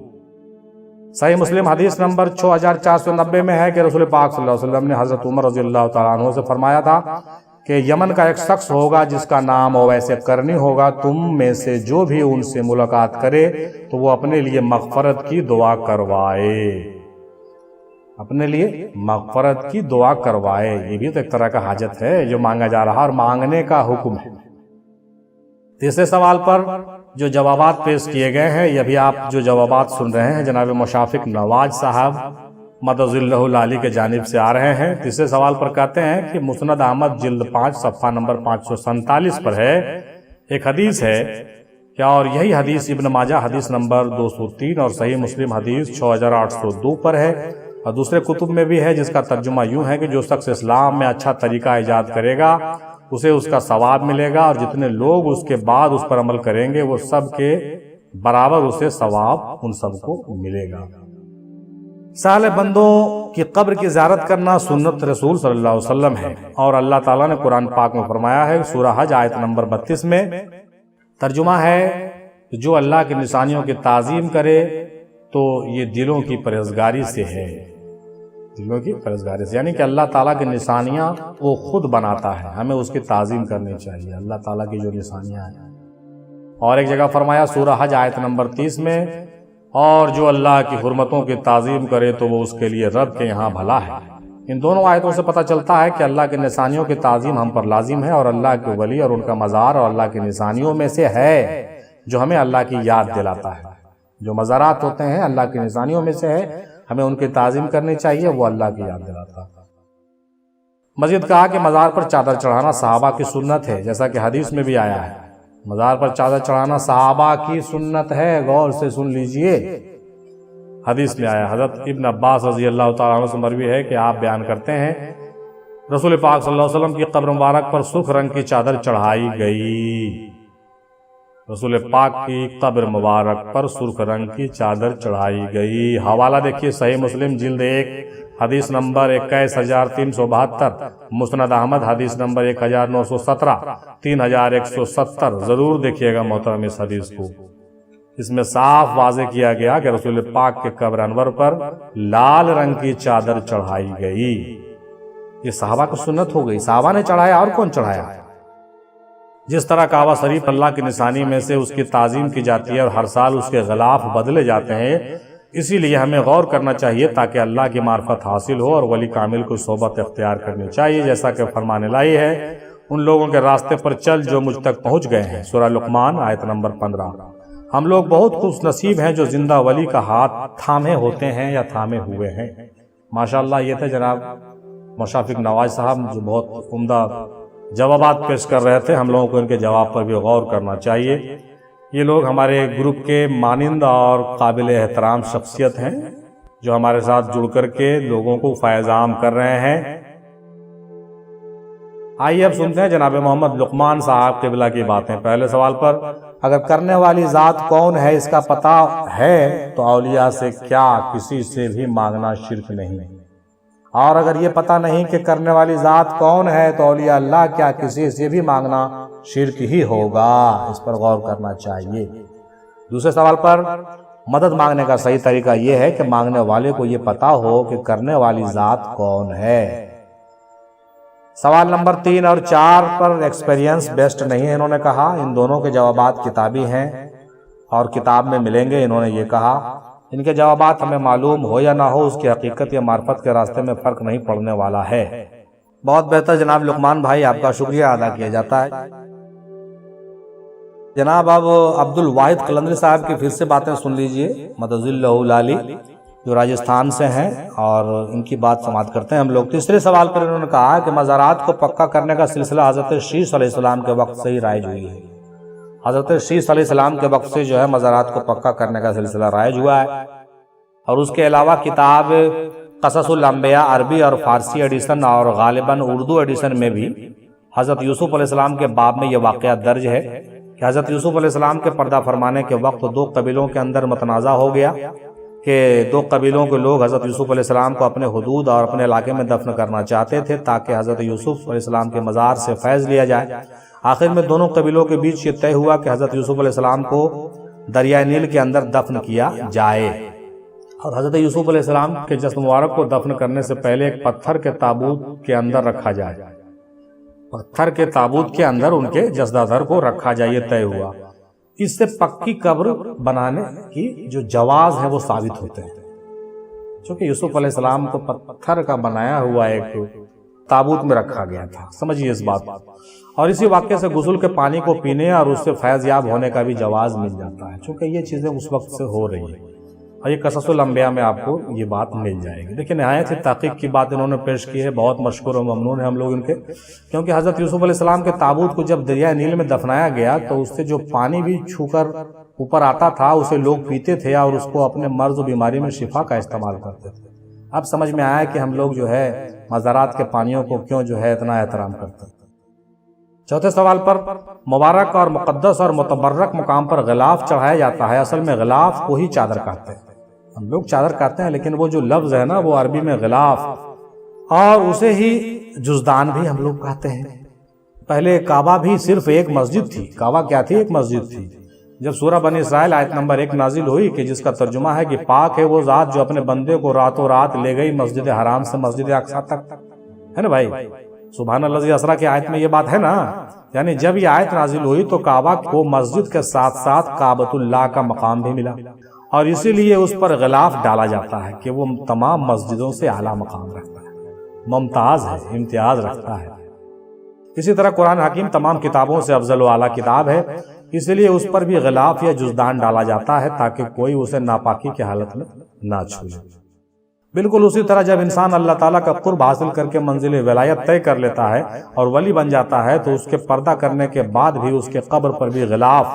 صحیح مسلم حدیث نمبر 6490 میں ہے کہ رسول پاک صلی اللہ علیہ وسلم نے حضرت عمر رضی اللہ تعالیٰ عنہ سے فرمایا تھا کہ یمن کا ایک شخص ہوگا جس کا نام اویس کرنی ہوگا، تم میں سے جو بھی ان سے ملاقات کرے تو وہ اپنے لیے مغفرت کی دعا کروائے، اپنے لیے مغفرت کی دعا کروائے۔ یہ بھی تو ایک طرح کا حاجت ہے جو مانگا جا رہا، اور مانگنے کا حکم ہے۔ تیسرے سوال پر جو جوابات پیش کیے گئے ہیں، یہ بھی آپ جو جوابات سن رہے ہیں جناب مشافق نواز صاحب مدد اللہ العالی کے جانب سے آ رہے ہیں۔ تیسرے سوال پر کہتے ہیں کہ مسند احمد جلد 5 صفحہ نمبر 547 پر ہے، ایک حدیث ہے کیا، اور یہی حدیث ابن ماجہ حدیث نمبر 203 اور صحیح مسلم حدیث 6802 پر ہے، اور دوسرے کتب میں بھی ہے، جس کا ترجمہ یوں ہے کہ جو شخص اسلام میں اچھا طریقہ ایجاد کرے گا اسے اس کا ثواب ملے گا، اور جتنے لوگ اس کے بعد اس پر عمل کریں گے وہ سب کے برابر اسے ثواب ان سب کو ملے گا۔ صالح بندوں کی قبر کی زیارت کرنا سنت رسول صلی اللہ علیہ وسلم ہے، اور اللہ تعالیٰ نے قرآن پاک میں فرمایا ہے سورہ حج آیت نمبر 32 میں، ترجمہ ہے جو اللہ کی نشانیوں کی تعظیم کرے تو یہ دلوں کی پرہیزگاری سے ہے، دلوں کی پرہیزگاری سے، یعنی کہ اللہ تعالیٰ کی نشانیاں وہ خود بناتا ہے، ہمیں اس کی تعظیم کرنی چاہیے، اللہ تعالیٰ کی جو نشانیاں ہیں۔ اور ایک جگہ فرمایا سورہ حج آیت نمبر 30 میں، اور جو اللہ کی حرمتوں کی تعظیم کرے تو وہ اس کے لیے رب کے یہاں بھلا ہے۔ ان دونوں آیتوں سے پتہ چلتا ہے کہ اللہ کی نشانیوں کی تعظیم ہم پر لازم ہے، اور اللہ کے ولی اور ان کا مزار اور اللہ کی نشانیوں میں سے ہے جو ہمیں اللہ کی یاد دلاتا ہے۔ جو مزارات ہوتے ہیں اللہ کی نشانیوں میں سے ہے، ہمیں ان کی تعظیم کرنی چاہیے، وہ اللہ کی یاد دلاتا ہے۔ مزید کہا کہ مزار پر چادر چڑھانا صحابہ کی سنت ہے، جیسا کہ حدیث میں بھی آیا ہے، مزار پر چادر چڑھانا صحابہ کی سنت ہے، غور سے سن لیجئے، حدیث میں آیا۔ حضرت ابن عباس رضی اللہ تعالیٰ عنہ سے مروی ہے کہ آپ بیان کرتے ہیں رسول پاک صلی اللہ علیہ وسلم کی قبر مبارک پر سرخ رنگ کی چادر چڑھائی گئی، رسول پاک کی قبر مبارک پر سرخ رنگ کی چادر چڑھائی گئی۔ حوالہ دیکھیے صحیح مسلم جلد 1 حدیث نمبر 21372، مسند احمد حدیث نمبر 1917، 3170۔ ضرور دیکھیے گا محترم اس حدیث کو، اس میں صاف واضح کیا گیا کہ رسول پاک کے قبر انور پر لال رنگ کی چادر چڑھائی گئی۔ یہ صحابہ کی سنت ہو گئی، صحابہ نے چڑھایا، اور کون چڑھایا؟ جس طرح کعبہ شریف اللہ کی نشانی میں سے اس کی تعظیم کی جاتی ہے اور ہر سال اس کے غلاف بدلے جاتے ہیں، اسی لیے ہمیں غور کرنا چاہیے تاکہ اللہ کی معرفت حاصل ہو، اور ولی کامل کو صحبت اختیار کرنی چاہیے، جیسا کہ فرمان الہی ہے ان لوگوں کے راستے پر چل جو مجھ تک پہنچ گئے ہیں، سورہ لقمان آیت نمبر 15۔ ہم لوگ بہت خوش نصیب ہیں جو زندہ ولی کا ہاتھ تھامے ہوتے ہیں یا تھامے ہوئے ہیں۔ ماشاءاللہ یہ تھے جناب مشافق نواز صاحب جو بہت عمدہ جوابات پیش کر رہے تھے، ہم لوگوں کو ان کے جواب پر بھی غور کرنا چاہیے۔ یہ لوگ ہمارے گروپ کے مانند اور قابل احترام شخصیت ہیں جو ہمارے ساتھ جڑ کر کے لوگوں کو فیض عام کر رہے ہیں۔ آئیے اب سنتے ہیں جناب محمد لقمان صاحب قبلہ کی باتیں۔ پہلے سوال پر، اگر کرنے والی ذات کون ہے اس کا پتہ ہے تو اولیاء سے کیا کسی سے بھی مانگنا شرک نہیں، اور اگر یہ پتہ نہیں کہ کرنے والی ذات کون ہے تو اولیاء اللہ کیا کسی سے بھی مانگنا شرک ہی ہوگا، اس پر غور کرنا چاہیے۔ دوسرے سوال پر، مدد مانگنے کا صحیح طریقہ یہ ہے کہ مانگنے والے کو یہ پتہ ہو کہ کرنے والی ذات کون ہے۔ سوال نمبر 3 اور 4 پر ایکسپیرینس بیسٹ نہیں ہے، انہوں نے کہا۔ ان دونوں کے جوابات کتابی ہیں اور کتاب میں ملیں گے، انہوں نے یہ کہا۔ ان کے جوابات ہمیں معلوم ہو یا نہ ہو، اس کی حقیقت یا معرفت کے راستے میں فرق نہیں پڑنے والا ہے۔ بہت بہتر جناب لقمان بھائی، آپ کا شکریہ ادا کیا جاتا ہے۔ جناب اب عبد الواحد قلندری صاحب کی پھر سے باتیں سن لیجئے، مدد اللہ لالی، جو راجستھان سے ہیں، اور ان کی بات سماعت کرتے ہیں ہم لوگ۔ تیسرے سوال پر انہوں نے کہا کہ مزارات کو پکا کرنے کا سلسلہ حضرت شیش علیہ السلام کے وقت سے ہی رائج ہوئی ہے۔ حضرت شیش علیہ السلام کے وقت سے جو ہے مزارات کو پکا کرنے کا سلسلہ رائج ہوا ہے، اور اس کے علاوہ کتاب قصص الانبیاء عربی اور فارسی ایڈیشن اور غالباً اردو ایڈیشن میں بھی حضرت یوسف علیہ السلام کے باب میں یہ واقعہ درج ہے کہ حضرت یوسف علیہ السلام کے پردہ فرمانے کے وقت 2 قبیلوں کے اندر متنازع ہو گیا کہ 2 قبیلوں کے لوگ حضرت یوسف علیہ السلام کو اپنے حدود اور اپنے علاقے میں دفن کرنا چاہتے تھے تاکہ حضرت یوسف علیہ السلام کے مزار سے فیض لیا جائے۔ آخر میں دونوں قبیلوں کے بیچ یہ طے ہوا کہ حضرت یوسف علیہ السلام کو دریائے نیل کے اندر دفن کیا جائے، اور حضرت یوسف علیہ السلام کے جسم مبارک کو دفن کرنے سے پہلے ایک پتھر کے تابوت کے اندر رکھا جائے، پتھر کے تابوت کے اندر ان کے جسدادر کو رکھا جائے، یہ طے ہوا۔ اس سے پکی قبر بنانے کی جو جواز ہے وہ ثابت ہوتے ہیں، چونکہ یوسف علیہ السلام کو پتھر کا بنایا ہوا ایک تابوت میں رکھا گیا تھا، سمجھیے اس بات۔ اور اسی واقعے سے غسل کے پانی کو پینے اور اس سے فیض یاب ہونے کا بھی جواز مل جاتا ہے، چونکہ یہ چیزیں اس وقت سے ہو رہی ہیں، اور یہ قصص الانبیاء میں آپ کو یہ بات مل جائے گی۔ لیکن نہایت ہی تحقیق کی بات انہوں نے پیش کی ہے، بہت مشکور و ممنون ہے ہم لوگ ان کے، کیونکہ حضرت یوسف علیہ السلام کے تابوت کو جب دریائے نیل میں دفنایا گیا تو اس سے جو پانی بھی چھو کر اوپر آتا تھا اسے لوگ پیتے تھے اور اس کو اپنے مرض و بیماری میں شفا کا استعمال کرتے تھے۔ اب سمجھ میں آیا کہ ہم لوگ جو ہے مزارات کے پانیوں کو کیوں جو ہے اتنا احترام کرتے ہیں۔ چوتھے سوال پر، مبارک اور مقدس اور متبرک مقام پر غلاف چڑھایا جاتا ہے، اصل میں غلاف کو ہی چادر کہتے ہیں، ہم لوگ چادر کہتے ہیں، لیکن وہ جو لفظ ہے نا وہ عربی میں غلاف، اور اسے ہی جزدان بھی ہم لوگ کہتے ہیں۔ پہلے کعبہ بھی صرف ایک مسجد تھی۔ کعبہ کیا تھی؟ ایک مسجد تھی۔ جب سورہ بنی اسرائیل آیت نمبر 1 نازل ہوئی کہ جس کا ترجمہ ہے کہ پاک ہے وہ ذات جو اپنے بندے کو راتوں رات لے گئی مسجد حرام سے مسجد اقصی تک، ہے نا بھائی؟ سبحان الذی اسریٰ کی آیت میں یہ بات ہے نا، یعنی جب یہ آیت نازل ہوئی تو کعبہ کو مسجد کے ساتھ ساتھ کعبۃ اللہ کا مقام بھی ملا، اور اسی لیے اس پر غلاف ڈالا جاتا ہے کہ وہ تمام مسجدوں سے اعلیٰ مقام رکھتا ہے، ممتاز ہے، امتیاز رکھتا ہے۔ اسی طرح قرآن حکیم تمام کتابوں سے افضل و اعلیٰ کتاب ہے، اس لیے اس پر بھی غلاف یا جزدان ڈالا جاتا ہے تاکہ کوئی اسے ناپاکی کی حالت میں نہ چھوئے۔ بالکل اسی طرح جب انسان اللہ تعالیٰ کا قرب حاصل کر کے منزل ولایت طے کر لیتا ہے اور ولی بن جاتا ہے تو اس کے پردہ کرنے کے بعد بھی اس کے قبر پر بھی غلاف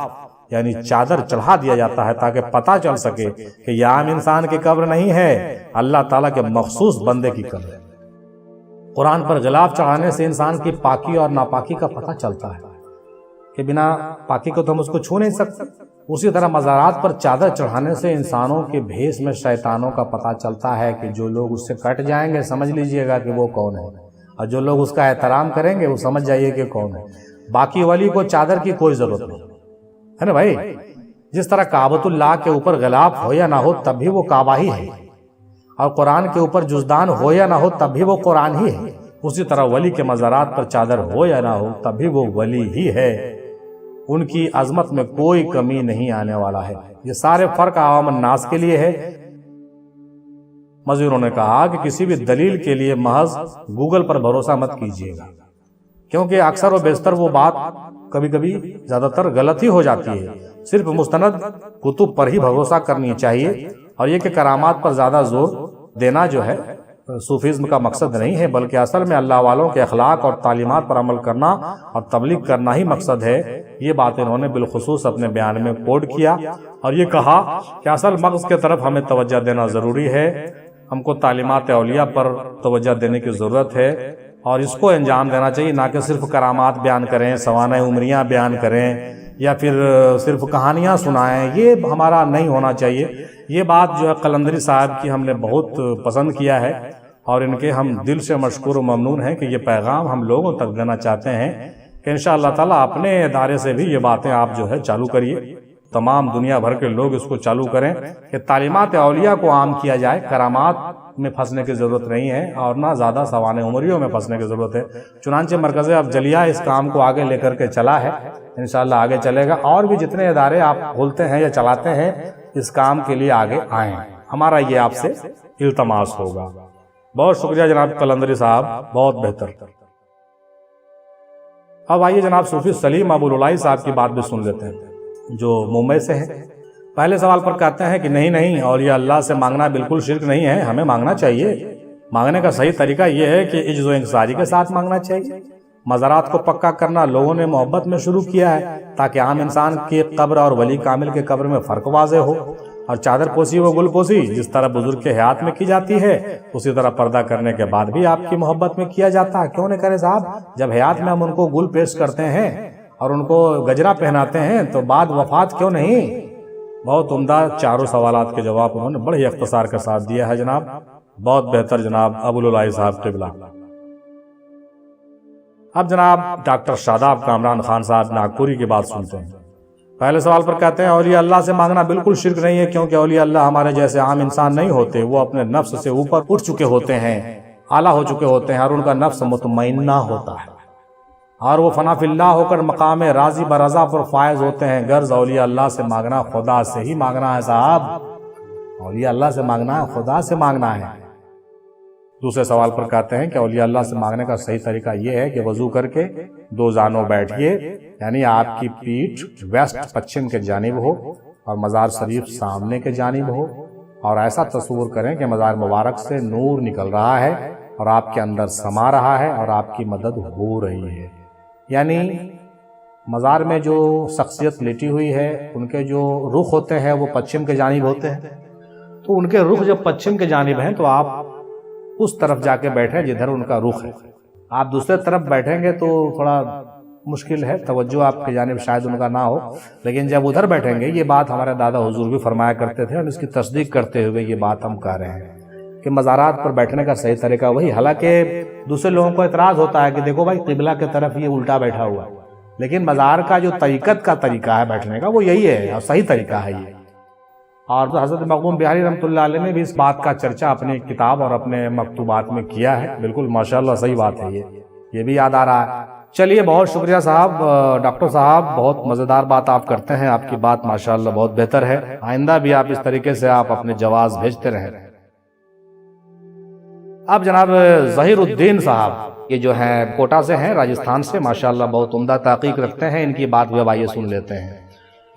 یعنی چادر چڑھا دیا جاتا ہے تاکہ پتہ چل سکے کہ یہ عام انسان کی قبر نہیں ہے، اللہ تعالیٰ کے مخصوص بندے کی قبر ہے۔ قرآن پر غلاف چڑھانے سے انسان کی پاکی اور ناپاکی کا پتہ چلتا ہے کہ بنا پاکی کو تو ہم اس کو چھو نہیں سکتے۔ اسی طرح مزارات پر چادر چڑھانے سے انسانوں کے بھیس میں شیطانوں کا پتہ چلتا ہے کہ جو لوگ اس سے کٹ جائیں گے سمجھ لیجئے گا کہ وہ کون ہے، اور جو لوگ اس کا احترام کریں گے وہ سمجھ جائیے کہ کون ہے۔ باقی ولی کو چادر کی کوئی ضرورت نہیں ہے نا بھائی۔ جس طرح کعبۃ اللہ کے اوپر غلاف ہو یا نہ ہو تب بھی وہ کعبہ ہی ہے، اور قرآن کے اوپر جزدان ہو یا نہ ہو تب بھی وہ قرآن ہی ہے، اسی طرح ولی کے مزارات پر چادر ہو یا نہ ہو تب بھی وہ ولی ہی ہے، ان کی عظمت میں کوئی کمی نہیں آنے والا ہے۔ یہ سارے فرق عوام الناس کے لیے ہے۔ مزید انہوں نے کہا کہ کسی بھی دلیل کے لیے محض گوگل پر بھروسہ مت کیجیے گا، کیونکہ اکثر و بیشتر وہ بات کبھی کبھی زیادہ تر غلط ہی ہو جاتی ہے۔ صرف مستند کتب پر ہی بھروسہ کرنی چاہیے، اور یہ کہ کرامات پر زیادہ زور دینا جو ہے صوفیزم کا مقصد نہیں ہے، بلکہ اصل میں اللہ والوں کے اخلاق اور تعلیمات پر عمل کرنا اور تبلیغ کرنا ہی مقصد ہے۔ یہ بات انہوں نے بالخصوص اپنے بیان میں کوٹ کیا اور یہ کہا کہ اصل مغز کے طرف ہمیں توجہ دینا ضروری ہے، ہم کو تعلیمات اولیاء پر توجہ دینے کی ضرورت ہے، اور اس کو انجام دینا چاہیے، نہ کہ صرف کرامات بیان کریں، سوانح عمریاں بیان کریں، یا پھر صرف کہانیاں سنائیں۔ یہ ہمارا نہیں ہونا چاہیے۔ یہ بات جو ہے قلندری صاحب کی ہم نے بہت پسند کیا ہے، اور ان کے ہم دل سے مشکور و ممنون ہیں کہ یہ پیغام ہم لوگوں تک دینا چاہتے ہیں کہ انشاءاللہ تعالیٰ اپنے ادارے سے بھی یہ باتیں آپ جو ہے چالو کریے، تمام دنیا بھر کے لوگ اس کو چالو کریں کہ تعلیمات اولیاء کو عام کیا جائے۔ کرامات میں پھنسنے کی ضرورت نہیں ہے، اور نہ زیادہ سوانح عمریوں میں پھنسنے کی ضرورت ہے۔ چنانچہ مرکز افضلیہ اس کام کو آگے لے کر کے چلا ہے، انشاءاللہ آگے چلے گا، اور بھی جتنے ادارے آپ کھولتے ہیں یا چلاتے ہیں اس کام کے لیے آگے آئیں، ہمارا یہ آپ سے التماس ہوگا۔ بہت شکریہ جناب قلندری صاحب، بہت بہتر۔ اب آئیے جناب صوفی سلیم ابوالعلائی صاحب کی بات بھی سن لیتے ہیں جو ممبئی سے ہے۔ پہلے سوال پر کہتے ہیں کہ نہیں اولیاء اللہ سے مانگنا بالکل شرک نہیں ہے، ہمیں مانگنا چاہیے۔ مانگنے کا صحیح طریقہ یہ ہے کہ عجز و انکساری کے ساتھ مانگنا چاہیے۔ مزارات کو پکا کرنا لوگوں نے محبت میں شروع کیا ہے تاکہ عام انسان کی قبر اور ولی کامل کے قبر میں فرق واضح ہو، اور چادر پوسی و گل پوسی جس طرح بزرگ کے حیات میں کی جاتی ہے اسی طرح پردہ کرنے کے بعد بھی آپ کی محبت میں کیا جاتا ہے۔ کیوں نہیں کرے صاحب؟ جب حیات میں ہم ان کو گل پیش کرتے ہیں اور ان کو گجرا پہناتے ہیں تو بعد وفات کیوں نہیں؟ بہت عمدہ چاروں سوالات کے جواب انہوں نے بڑے اختصار کے ساتھ دیا ہے جناب، بہت بہتر جناب ابوالعلائی صاحب قبلہ۔ اب جناب ڈاکٹر شاداب کامران خان صاحب ناگپوری کی بات سنتے ہیں۔ پہلے سوال پر کہتے ہیں اولیاء اللہ سے مانگنا بالکل شرک نہیں ہے، کیونکہ اولیاء اللہ ہمارے جیسے عام انسان نہیں ہوتے، وہ اپنے نفس سے اوپر اٹھ چکے ہوتے ہیں، اعلیٰ ہو چکے ہوتے ہیں، اور ان کا نفس مطمئنہ ہوتا ہے، اور وہ فنا فی اللہ ہو کر مقام راضی برضا پر فائز ہوتے ہیں۔ غرض اولیاء اللہ سے مانگنا خدا سے ہی مانگنا ہے صاحب، اولیاء اللہ سے مانگنا ہے، خدا سے مانگنا ہے۔ دوسرے سوال پر کہتے ہیں کہ اولیاء اللہ سے مانگنے کا صحیح طریقہ یہ ہے کہ وضو کر کے دو زانوں بیٹھیے، یعنی آپ کی پیٹھ ویسٹ پچھم کے جانب ہو اور مزار شریف سامنے کے جانب ہو، اور ایسا تصور کریں کہ مزار مبارک سے نور نکل رہا ہے اور آپ کے اندر سما رہا ہے اور آپ کی مدد ہو رہی ہے۔ یعنی مزار میں جو شخصیت لیٹی ہوئی ہے ان کے جو رخ ہوتے ہیں وہ پچھم کے جانب ہوتے ہیں، تو ان کے رخ جب پچھم کے جانب ہیں تو آپ اس طرف جا کے بیٹھیں جدھر ان کا رخ ہے۔ آپ دوسرے طرف بیٹھیں گے تو تھوڑا مشکل ہے، توجہ آپ کی جانب شاید ان کا نہ ہو، لیکن جب ادھر بیٹھیں گے، یہ بات ہمارے دادا حضور بھی فرمایا کرتے تھے، اور اس کی تصدیق کرتے ہوئے یہ بات ہم کہہ رہے ہیں کہ مزارات پر بیٹھنے کا صحیح طریقہ وہی، حالانکہ دوسرے لوگوں کو اعتراض ہوتا ہے کہ دیکھو بھائی قبلہ کی طرف یہ الٹا بیٹھا ہوا ہے، لیکن مزار کا جو طریقت کا طریقہ ہے بیٹھنے کا وہ یہی ہے اور صحیح طریقہ ہے یہ۔ اور حضرت مقبول بہاری رحمۃ اللہ علیہ نے بھی اس بات کا چرچا اپنی کتاب اور اپنے مکتوبات میں کیا ہے، بالکل ماشاءاللہ صحیح بات ہے یہ بھی یاد آ رہا ہے۔ چلیے بہت شکریہ صاحب، ڈاکٹر صاحب بہت مزیدار بات آپ کرتے ہیں، آپ کی بات ماشاءاللہ بہت بہتر ہے، آئندہ بھی آپ اس طریقے سے آپ اپنے جواز بھیجتے رہیں۔ اب جناب ظہیر الدین صاحب، یہ جو ہیں کوٹا سے ہیں، راجستھان سے، ماشاءاللہ بہت عمدہ تحقیق رکھتے ہیں، ان کی بات بھی اب آئیے سن لیتے ہیں۔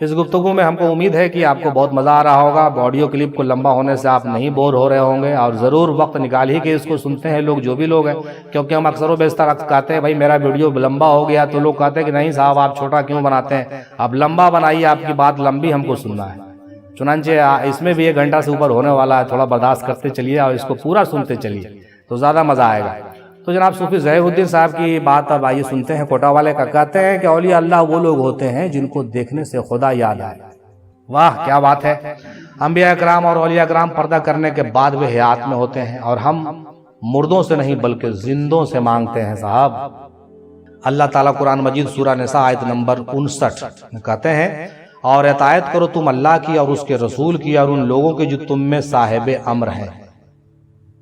اس گفتگو میں ہم کو امید ہے کہ آپ کو بہت مزہ آ رہا ہوگا، آڈیو کلپ کو لمبا ہونے سے آپ نہیں بور ہو رہے ہوں گے، اور ضرور وقت نکال ہی کے اس کو سنتے ہیں لوگ، جو بھی لوگ ہیں، کیونکہ ہم اکثر و بیشتر کہتے ہیں بھائی میرا ویڈیو لمبا ہو گیا، تو لوگ کہتے ہیں کہ نہیں صاحب آپ چھوٹا کیوں بناتے ہیں، آپ لمبا بنائیے، آپ کی بات لمبی ہم کو سننا ہے۔ چنانچہ اس میں بھی 1 گھنٹہ سے اوپر ہونے والا ہے، تھوڑا برداشت کرتے چلیے اور اس کو پورا سنتے چلیے تو زیادہ مزہ آئے گا۔ تو جناب صوفی ظہیر الدین صاحب کی بات اب آئیے سنتے ہیں، کوٹا والے کا، کہتے ہیں کہ اولیاء اللہ وہ لوگ ہوتے ہیں جن کو دیکھنے سے خدا یاد آئے۔ واہ کیا بات ہے، انبیاء اکرام اور اولیاء اکرام پردہ کرنے کے بعد وہ حیات میں ہوتے ہیں، اور ہم مردوں سے نہیں بلکہ زندوں سے مانگتے ہیں صاحب۔ اللہ تعالیٰ قرآن مجید سورہ نساء آیت نمبر 59 میں کہتے ہیں، اور اطاعت کرو تم اللہ کی اور اس کے رسول کی اور ان لوگوں کی جو تم میں صاحب امر ہیں۔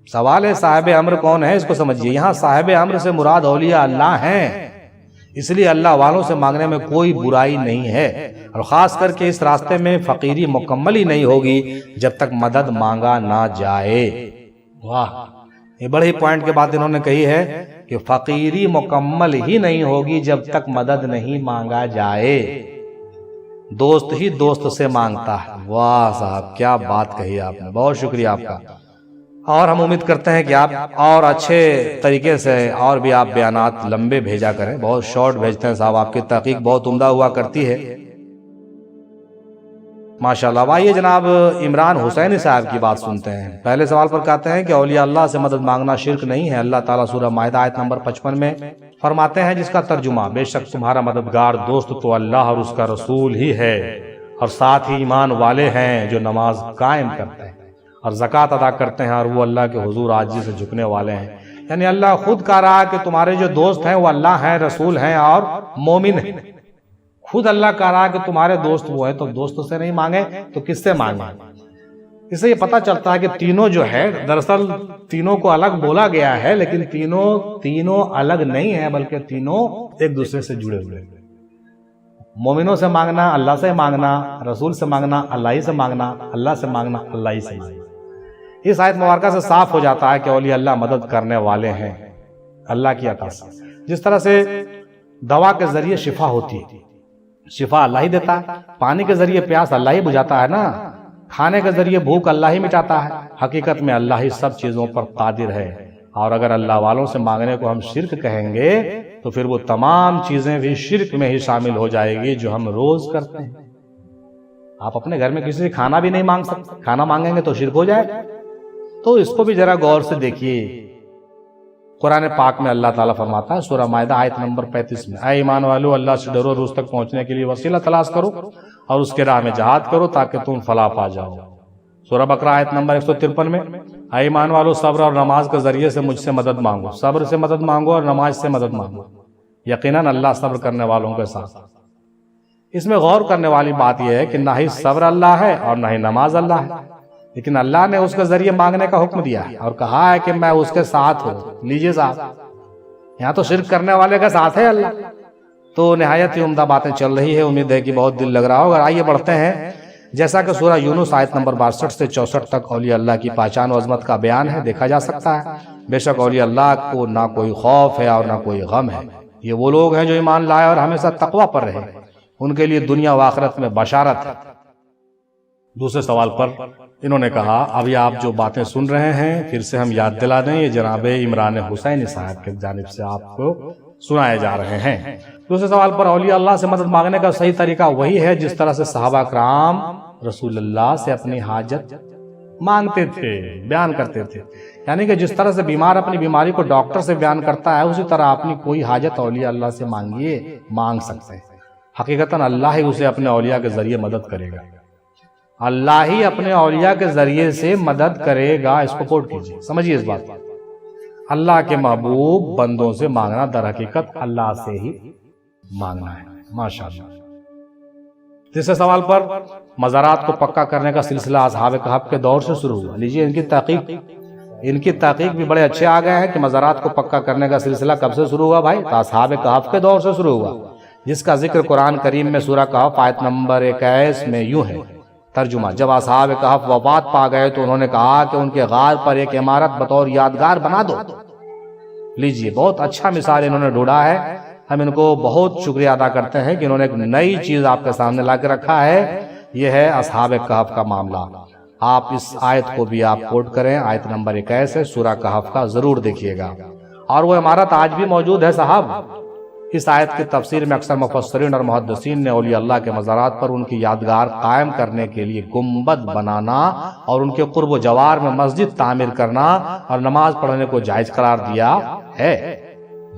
سوال ہے صاحب امر کون ہے، اس کو سمجھیے، یہاں صاحب امر سے مراد اولیاء اللہ ہیں، اس لیے اللہ والوں سے مانگنے میں کوئی برائی نہیں ہے، اور خاص کر کے اس راستے میں فقیری مکمل ہی نہیں ہوگی جب تک مدد مانگا نہ جائے۔ واہ، یہ بڑی پوائنٹ کے بات انہوں نے کہی ہے کہ فقیری مکمل ہی نہیں ہوگی جب تک مدد نہیں مانگا جائے، دوست ہی دوست سے مانگتا ہے۔ واہ صاحب کیا بات کہی آپ نے، بہت شکریہ آپ کا، اور ہم امید کرتے ہیں کہ آپ اور اچھے طریقے سے اور بھی آپ بیانات لمبے بھیجا کریں، بہت شارٹ بھیجتے ہیں صاحب، آپ کی تحقیق بہت عمدہ ہوا کرتی ہے ماشاءاللہ۔ آئیے جناب عمران حسینی صاحب کی بات سنتے ہیں۔ پہلے سوال پر کہتے ہیں کہ اولیاء اللہ سے مدد مانگنا شرک نہیں ہے۔ اللہ تعالیٰ سورہ مائدہ آیت نمبر 55 میں فرماتے ہیں، جس کا ترجمہ، بے شک تمہارا مددگار دوست تو اللہ اور اس کا رسول ہی ہے، اور ساتھ ہی ایمان والے ہیں جو نماز قائم کرتے ہیں اور زکوٰۃ ادا کرتے ہیں، اور وہ اللہ کے حضور عاجزی سے جھکنے والے ہیں۔ یعنی اللہ خود کہہ رہا ہے کہ تمہارے جو دوست ہیں وہ اللہ ہیں، رسول ہیں اور مومن ہیں۔ خود اللہ کہہ رہا ہے کہ تمہارے دوست وہ ہیں، تو دوست سے نہیں مانگے تو کس سے مانگے؟ اس سے یہ پتہ چلتا ہے کہ تینوں جو ہے، دراصل تینوں کو الگ بولا گیا ہے، لیکن تینوں الگ نہیں ہیں، بلکہ تینوں ایک دوسرے سے جڑے ہوئے ہیں۔ مومنوں سے مانگنا اللہ سے مانگنا، رسول سے مانگنا اللہ ہی سے مانگنا، اللہ سے مانگنا اللہ ہی سے مانگنا۔ اس آیت مبارکہ سے صاف ہو جاتا ہے کہ اولیاء اللہ مدد کرنے والے ہیں اللہ کی عطا سے۔ جس طرح سے دوا کے ذریعے شفا ہوتی ہے، شفا اللہ ہی دیتا ہے، پانی کے ذریعے پیاس اللہ ہی بجھاتا ہے نا، کھانے کے ذریعے بھوک اللہ ہی مٹاتا ہے۔ حقیقت میں اللہ ہی سب چیزوں پر قادر ہے، اور اگر اللہ والوں سے مانگنے کو ہم شرک کہیں گے تو پھر وہ تمام چیزیں بھی شرک میں ہی شامل ہو جائے گی جو ہم روز کرتے ہیں۔ آپ اپنے گھر میں کسی سے کھانا بھی نہیں مانگ سکتے، کھانا مانگیں گے تو شرک ہو جائے گا۔ تو اس کو بھی ذرا غور سے دیکھیے۔ قرآن پاک میں اللہ تعالیٰ فرماتا ہے، سورہ مائدہ آیت نمبر 35 میں، اے ایمان والو اللہ سے ڈرو، روز تک پہنچنے کے لیے وسیلہ تلاش کرو اور اس کے راہ میں جہاد کرو تاکہ تم فلاح پا جاؤ۔ سورہ بقرہ آیت نمبر 153 میں، اے ایمان والو صبر اور نماز کے ذریعے سے مجھ سے مدد مانگو، صبر سے مدد مانگو اور نماز سے مدد مانگو، یقیناً اللہ صبر کرنے والوں کے ساتھ۔ اس میں غور کرنے والی بات یہ ہے کہ نہ ہی صبر اللہ ہے اور نہ ہی نماز اللہ ہے، لیکن اللہ نے اس کے ذریعے مانگنے کا حکم دیا ہے اور کہا ہے کہ میں اس کے ساتھ ہوں۔ لیجئے صاحب، یہاں تو شرک کرنے والے کا ساتھ ہے اللہ۔ تو نہایت ہی عمدہ باتیں چل رہی ہے، امید ہے کہ بہت دل لگ رہا ہوگا۔ آئیے بڑھتے ہیں۔ جیسا کہ سورہ یونس آیت نمبر 62 سے 64 تک اولیاء اللہ کی پہچان و عظمت کا بیان ہے، دیکھا جا سکتا ہے۔ بے شک اولیاء اللہ کو نہ کوئی خوف ہے اور نہ کوئی غم ہے، یہ وہ لوگ ہیں جو ایمان لائے اور ہمیشہ تقوی پر رہے، ان کے لیے دنیا و آخرت میں بشارت ہے۔ دوسرے سوال پر انہوں نے کہا، ابھی آپ جو باتیں سن رہے ہیں پھر سے ہم یاد دلا دیں، یہ جناب عمران حسینی صاحب کی جانب سے آپ کو سنائے جا رہے ہیں۔ دوسرے سوال پر، اولیاء اللہ سے مدد مانگنے کا صحیح طریقہ وہی ہے جس طرح سے صحابہ کرام رسول اللہ سے اپنی حاجت مانگتے تھے، بیان کرتے تھے. یعنی کہ جس طرح سے بیمار اپنی بیماری کو ڈاکٹر سے بیان کرتا ہے، اسی طرح اپنی کوئی حاجت اولیاء اللہ سے مانگیے، مانگ سکتے ہیں. حقیقتاً اللہ ہی اسے اپنے اولیاء کے ذریعے مدد کرے گا. اللہ ہی اپنے اولیاء کے ذریعے سے مدد کرے گا. اس کو کوٹ کیجیے، سمجھیے اس بات کو. اللہ کے محبوب بندوں سے مانگنا در حقیقت اللہ سے ہی مانگنا ہے. ماشاءاللہ. تیسرے سوال پر مزارات کو پکا کرنے کا سلسلہ اصحاب کہف کے دور سے شروع ہوا. لیجیے ان کی تحقیق بھی بڑے اچھے آ گئے ہیں کہ مزارات کو پکا کرنے کا سلسلہ کب سے شروع ہوا بھائی؟ تو اصحاب کہف کے دور سے شروع ہوا، جس کا ذکر قرآن کریم میں سورہ کہف آیت نمبر 21 میں یوں ہے. ترجمہ: جب اصحاب کہف وفات پا گئے تو انہوں نے کہا کہ ان کے غار پر ایک عمارت بطور یادگار بنا دو. لیجیے، بہت اچھا مثال انہوں نے ڈھونڈا ہے. ہم ان کو بہت شکریہ ادا کرتے ہیں کہ انہوں نے ایک نئی چیز آپ کے سامنے لا کے رکھا ہے. یہ ہے اصحاب کہف کا معاملہ. آپ اس آیت کو بھی آپ کوٹ کریں، آیت نمبر 21 ہے سورہ کہف کا، ضرور دیکھیے گا. اور وہ عمارت آج بھی موجود ہے صاحب. اس آیت کی تفسیر میں اکثر مفسرین اور محدثین نے اولیاء اللہ کے مزارات پر ان کی یادگار قائم کرنے کے لیے گنبد بنانا اور ان کے قرب و جوار میں مسجد تعمیر کرنا اور نماز پڑھنے کو جائز قرار دیا ہے.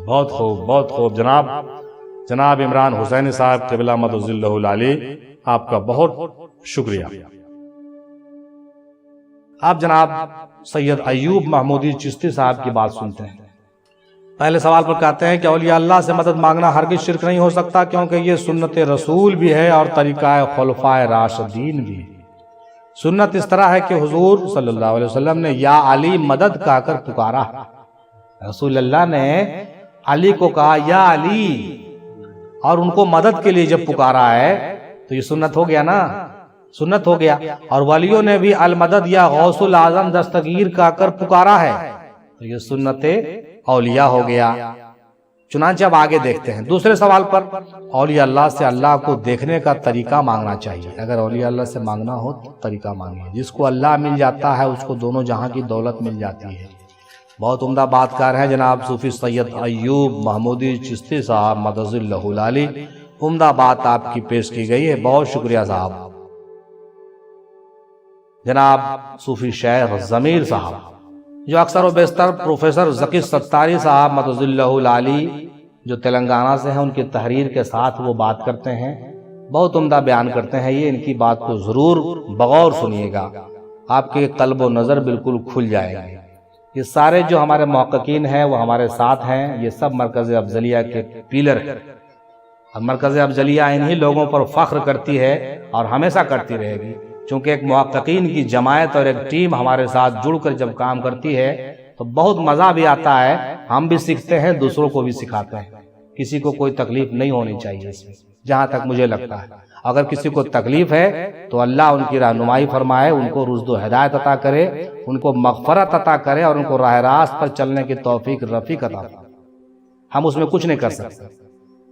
بہت خوب، بہت خوب. جناب عمران حسینی صاحب قبلہ مدعو اللہ العلی، آپ کا بہت شکریہ. آپ جناب سید ایوب محمودی چشتی صاحب کی بات سنتے ہیں. پہلے سوال پر کہتے ہیں کہ اولیاء اللہ سے مدد مانگنا ہرگز شرک نہیں ہو سکتا، کیونکہ یہ سنت رسول بھی ہے اور طریقہ خلفائے راشدین بھی. سنت اس طرح ہے کہ حضور صلی اللہ علیہ وسلم نے یا علی مدد کہا کر پکارا. رسول اللہ نے علی کو کہا یا علی، اور ان کو مدد کے لیے جب پکارا ہے تو یہ سنت ہو گیا نا، سنت ہو گیا. اور ولیوں نے بھی المدد یا غوث الاعظم دستگیر کہا کر پکارا ہے تو یہ سنت اولیاء ہو گیا. چنانچہ اب آگے دیکھتے ہیں. دوسرے سوال پر اولیاء اللہ سے اللہ کو دیکھنے کا طریقہ مانگنا چاہیے. اگر اولیاء اللہ سے مانگنا ہو تو طریقہ مانگنا. جس کو اللہ مل جاتا ہے اس کو دونوں جہاں کی دولت مل جاتی ہے. بہت عمدہ بات کار ہیں جناب صوفی سید ایوب محمودی چشتی صاحب مدعو اللہ العلی. عمدہ بات آپ کی پیش کی گئی ہے، بہت شکریہ صاحب. جناب صوفی شیخ ضمیر صاحب، جو اکثر و بیشتر پروفیسر ذکی ستاری صاحب مدعو اللہ العلی جو تلنگانہ سے ہیں، ان کی تحریر کے ساتھ وہ بات کرتے ہیں، بہت عمدہ بیان کرتے ہیں. یہ ان کی بات کو ضرور بغور سنیے گا، آپ کے قلب و نظر بالکل کھل جائے گا. یہ سارے جو ہمارے محققین ہیں وہ ہمارے ساتھ ہیں. یہ سب مرکز افضلیہ کے پیلر ہیں. مرکز افضلیہ انہی لوگوں پر فخر کرتی ہے اور ہمیشہ کرتی رہے گی، چونکہ ایک محققین کی جماعت اور ایک ٹیم ہمارے ساتھ جڑ کر جب کام کرتی ہے تو بہت مزہ بھی آتا ہے. ہم بھی سیکھتے ہیں، دوسروں کو بھی سکھاتے ہیں. کسی کو کوئی تکلیف نہیں ہونی چاہیے اس میں، جہاں تک مجھے لگتا ہے. اگر کسی کو تکلیف ہے تو اللہ ان کی رہنمائی فرمائے، ان کو رشد و ہدایت عطا کرے، ان کو مغفرت عطا کرے اور ان کو راہ راست پر چلنے کی توفیق رفیق عطا کرے. ہم اس میں کچھ نہیں کر سکتے.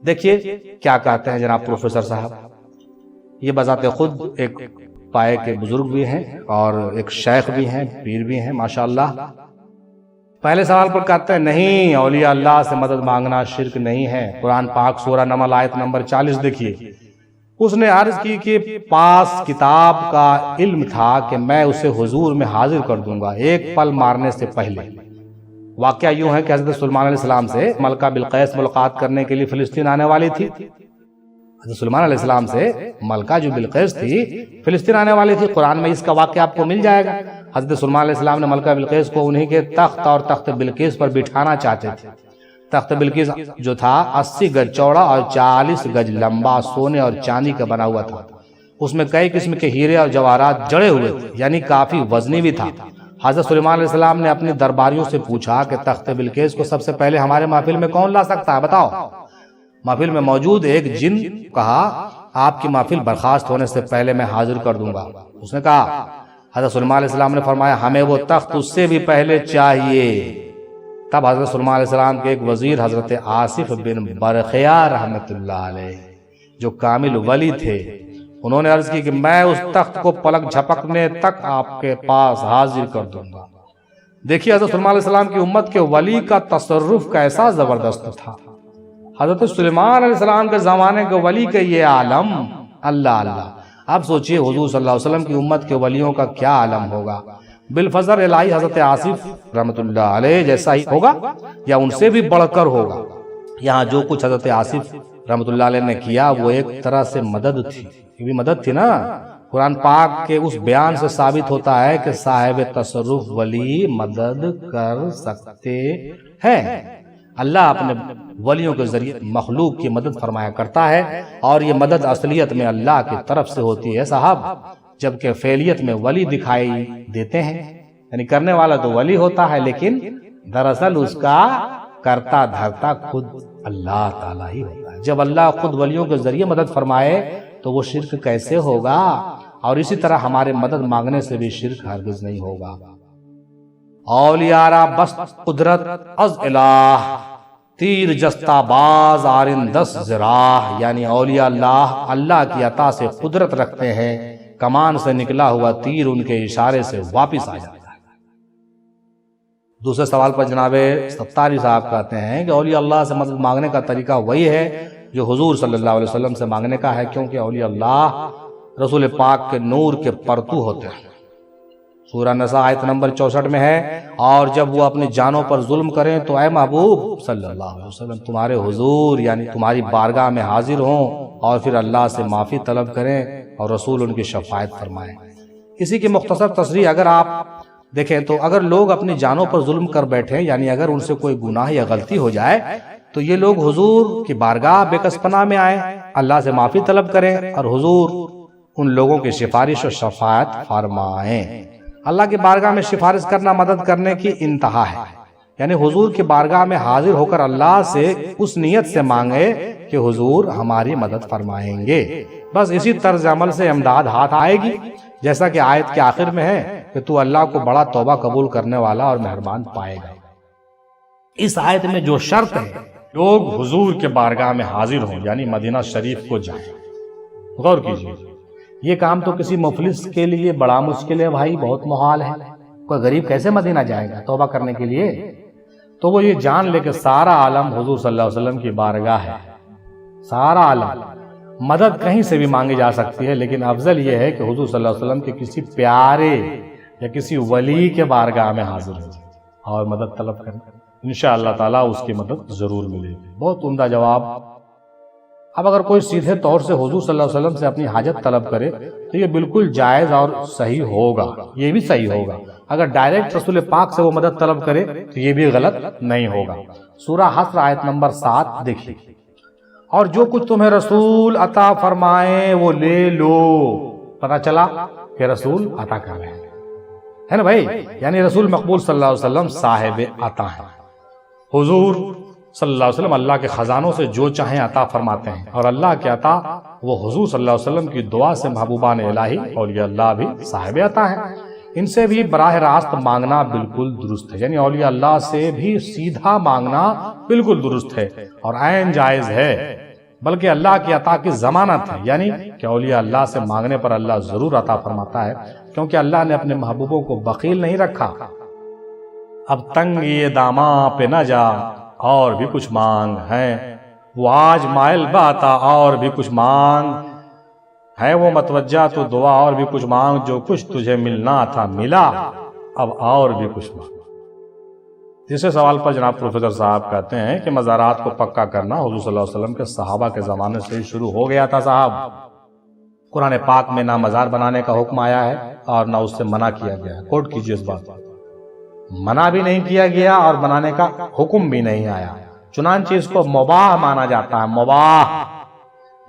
دیکھیے کیا کہتے ہیں جناب پروفیسر صاحب. یہ بذات خود ایک پائے کے بزرگ بھی ہیں اور ایک شیخ بھی ہیں، پیر بھی ہیں ماشاءاللہ. پہلے سوال پر کہتے ہیں نہیں، اولیاء اللہ سے مدد مانگنا شرک نہیں ہے. قرآن پاک سورہ نمل آیت نمبر 40 دیکھیے. اس نے عرض کی کہ پاس کتاب کا علم تھا کہ میں اسے حضور میں حاضر کر دوں گا ایک پل مارنے سے پہلے. واقعہ یوں ہے کہ حضرت سلیمان علیہ السلام سے ملکہ بلقیس ملاقات کرنے کے لیے فلسطین آنے والی تھی. حضرت سلیمان علیہ السلام سے ملکہ جو بلقیس تھی فلسطین آنے والی تھی. قرآن میں اس کا واقعہ آپ کو مل جائے گا. حضرت سلیمان علیہ السلام نے ملکہ بلقیس کو انہی کے تخت اور تخت بلقیس پر بٹھانا چاہتے تھے. تخت بلقیس جو تھا 80 گج چوڑا اور 40 گج لمبا سونے اور چاندی کا بنا ہوا تھا. اس میں کئی قسم کے ہیرے اور جواہرات جڑے ہوئے تھے، یعنی کافی وزنی بھی تھا. حضرت سلیمان علیہ السلام نے اپنے درباریوں سے پوچھا کہ تخت بلقیس کو سب سے پہلے ہمارے محفل میں کون لا سکتا ہے، بتاؤ. محفل میں موجود ایک جن کہا آپ کی محفل برخاست ہونے سے پہلے میں حاضر کر دوں گا. اس نے کہا، حضرت سلیمان علیہ السلام نے فرمایا ہمیں وہ تخت اس سے بھی پہلے چاہیے. تب حضرت سلیمان علیہ السلام کے ایک وزیر حضرت آصف بن برخیا رحمت اللہ علیہ جو کامل ولی تھے، انہوں نے عرض کی کہ میں اس تخت کو پلک جھپکنے تک آپ کے پاس حاضر کر دوں گا. دیکھیے حضرت سلیمان علیہ السلام کی امت کے ولی کا تصرف کیسا زبردست تھا. حضرت سلیمان علیہ السلام کے زمانے کے ولی کے یہ عالم، اللہ اللہ. اب سوچئے حضور صلی اللہ علیہ وسلم کی امت کے ولیوں کا کیا عالم ہوگا، بالفضل الہی حضرت آصف رحمۃ اللہ علیہ جیسا ہی ہوگا یا ان سے بھی بڑھ کر ہوگا۔ یہاں جو کچھ حضرت آصف رحمۃ اللہ علیہ نے کیا وہ ایک طرح سے مدد تھی، یہ بھی مدد تھی نا۔ قرآن پاک کے اس بیان سے ثابت ہوتا ہے کہ صاحب تصرف ولی مدد کر سکتے ہیں۔ اللہ اپنے ولیوں کے ذریعے مخلوق کی مدد فرمایا کرتا ہے، اور یہ مدد اصلیت میں اللہ کی طرف سے ہوتی ہے صاحب، جبکہ فعلیت میں ولی دکھائی دیتے ہیں، یعنی کرنے والا تو ولی ہوتا ہے لیکن دراصل اس کا کرتا دھرتا خود اللہ تعالیٰ ہی ہوتا ہے۔ جب اللہ خود ولیوں کے ذریعے مدد فرمائے تو وہ شرک کیسے ہوگا؟ اور اسی طرح ہمارے مدد مانگنے سے بھی شرک ہرگز نہیں ہوگا۔ اولیاء را بس قدرت از الہ، تیر جستہ باز آرن دس زراح، یعنی اولیاء اللہ کی عطا سے قدرت رکھتے ہیں، کمان سے نکلا ہوا تیر ان کے اشارے سے واپس آ جاتا ہے۔ دوسرے سوال پر جناب ستاری صاحب کہتے ہیں کہ اولیاء اللہ سے مدد مانگنے کا طریقہ وہی ہے جو حضور صلی اللہ علیہ وسلم سے مانگنے کا ہے، کیونکہ اولیاء اللہ رسول پاک کے نور کے پرتو ہوتے ہیں۔ سورہ نساء آیت نمبر 64 میں ہے، اور جب وہ اپنی جانوں پر ظلم کریں تو اے محبوب صلی اللہ علیہ وسلم تمہارے حضور یعنی تمہاری بارگاہ میں حاضر ہوں، اور پھر اللہ سے معافی طلب کریں اور رسول ان کی شفاعت فرمائیں۔ اسی کی مختصر تصریح اگر آپ دیکھیں تو اگر لوگ اپنی جانوں پر ظلم کر بیٹھیں، یعنی اگر ان سے کوئی گناہ یا غلطی ہو جائے تو یہ لوگ حضور کی بارگاہ بے کس پناہ میں آئیں، اللہ سے معافی طلب کریں اور حضور ان لوگوں کی سفارش و شفاعت فرمائیں۔ اللہ کی بارگاہ میں سفارش کرنا مدد کرنے کی انتہا ہے، یعنی حضور کی بارگاہ میں حاضر ہو کر اللہ سے اس نیت سے مانگے کہ حضور ہماری مدد فرمائیں گے، بس اسی طرز عمل سے امداد ہاتھ آئے گی، جیسا کہ آیت کے آخر میں ہے کہ تو اللہ کو بڑا توبہ قبول کرنے والا اور مہربان پائے گا۔ اس آیت میں جو شرط ہے لوگ حضور کے بارگاہ میں حاضر ہوں، یعنی مدینہ شریف کو جائیں۔ غور کیجیے، یہ کام تو کسی مفلس کے لیے بڑا مشکل ہے بھائی، بہت محال ہے۔ کوئی غریب کیسے مدینہ جائے گا توبہ کرنے کے لیے؟ تو وہ یہ جان لے کہ سارا عالم حضور صلی اللہ علیہ وسلم کی بارگاہ ہے، سارا عالم۔ مدد کہیں سے بھی مانگی جا سکتی ہے، لیکن افضل یہ ہے کہ حضور صلی اللہ علیہ وسلم کے کسی پیارے یا کسی ولی کے بارگاہ میں حاضر ہو اور مدد طلب کریں، انشاءاللہ تعالیٰ اس کی مدد ضرور ملے گی۔ بہت عمدہ جواب۔ اب اگر کوئی سیدھے طور سے حضور صلی اللہ علیہ وسلم سے اپنی حاجت طلب کرے تو یہ بالکل جائز اور صحیح ہوگا، یہ بھی صحیح ہوگا۔ اگر ڈائریکٹ رسول پاک سے وہ مدد طلب کرے تو یہ بھی غلط نہیں ہوگا۔ سورہ حشر آیت نمبر 7 دیکھیے، اور جو کچھ تمہیں رسول عطا فرمائیں وہ لے لو۔ پتہ چلا کہ رسول عطا کر رہے ہیں، ہے نا بھائی، یعنی رسول مقبول صلی اللہ علیہ وسلم صاحب عطا ہیں۔ حضور صلی اللہ علیہ وسلم اللہ کے خزانوں سے جو چاہیں عطا فرماتے ہیں، اور اللہ کے عطا وہ حضور صلی اللہ علیہ وسلم کی دعا سے محبوبان الہی اولیاء اللہ بھی صاحب عطا ہیں۔ ان سے بھی براہ راست مانگنا بالکل درست ہے، یعنی اولیاء اللہ سے بھی سیدھا مانگنا بالکل درست ہے اور عین جائز ہے، بلکہ اللہ کی عطا کی ضمانت ہے، یعنی کہ اولیاء اللہ سے مانگنے پر اللہ ضرور عطا فرماتا ہے، کیونکہ اللہ نے اپنے محبوبوں کو بخیل نہیں رکھا۔ اب تنگ یہ داماں پہ نہ جا اور بھی کچھ مانگ ہے، وہ آج مائل باتا اور بھی کچھ مانگ ہے، وہ متوجہ تو دعا اور بھی کچھ مانگ، جو کچھ تجھے ملنا تھا ملا، اب اور بھی کچھ مانگ۔ تیسرے سوال پر جناب پروفیسر صاحب کہتے ہیں کہ مزارات کو پکا کرنا حضور صلی اللہ علیہ وسلم کے صحابہ کے زمانے سے ہی شروع ہو گیا تھا صاحب۔ قرآن پاک میں نہ مزار بنانے کا حکم آیا ہے اور نہ اس سے منع کیا گیا ہے، کوٹ کیجیے اس بات پر۔ منع بھی نہیں کیا گیا اور بنانے کا حکم بھی نہیں آیا، چنانچہ اس کو مباح مانا جاتا ہے، مباح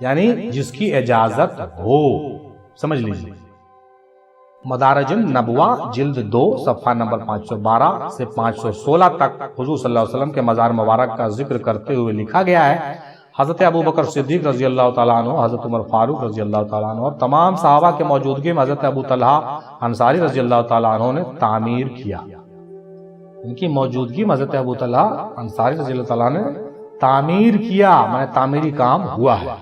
یعنی جس کی اجازت ہو، سمجھ لیجیے۔ مدارج النبوہ جلد 2 صفحہ نمبر 512 سے 516 تک حضور صلی اللہ علیہ وسلم کے مزار مبارک کا ذکر کرتے ہوئے لکھا گیا ہے، حضرت ابوبکر صدیق رضی اللہ تعالیٰ عنہ، حضرت عمر فاروق رضی اللہ تعالیٰ عنہ اور تمام صحابہ کے موجودگی میں حضرت ابو طلحہ انصاری رضی اللہ تعالیٰ عنہ نے تعمیر کیا۔ ان کی موجودگی میں حضرت ابو طلحہ انصاری رضی اللہ تعالیٰ نے تعمیر کیا، میں تعمیری کام ہوا ہے۔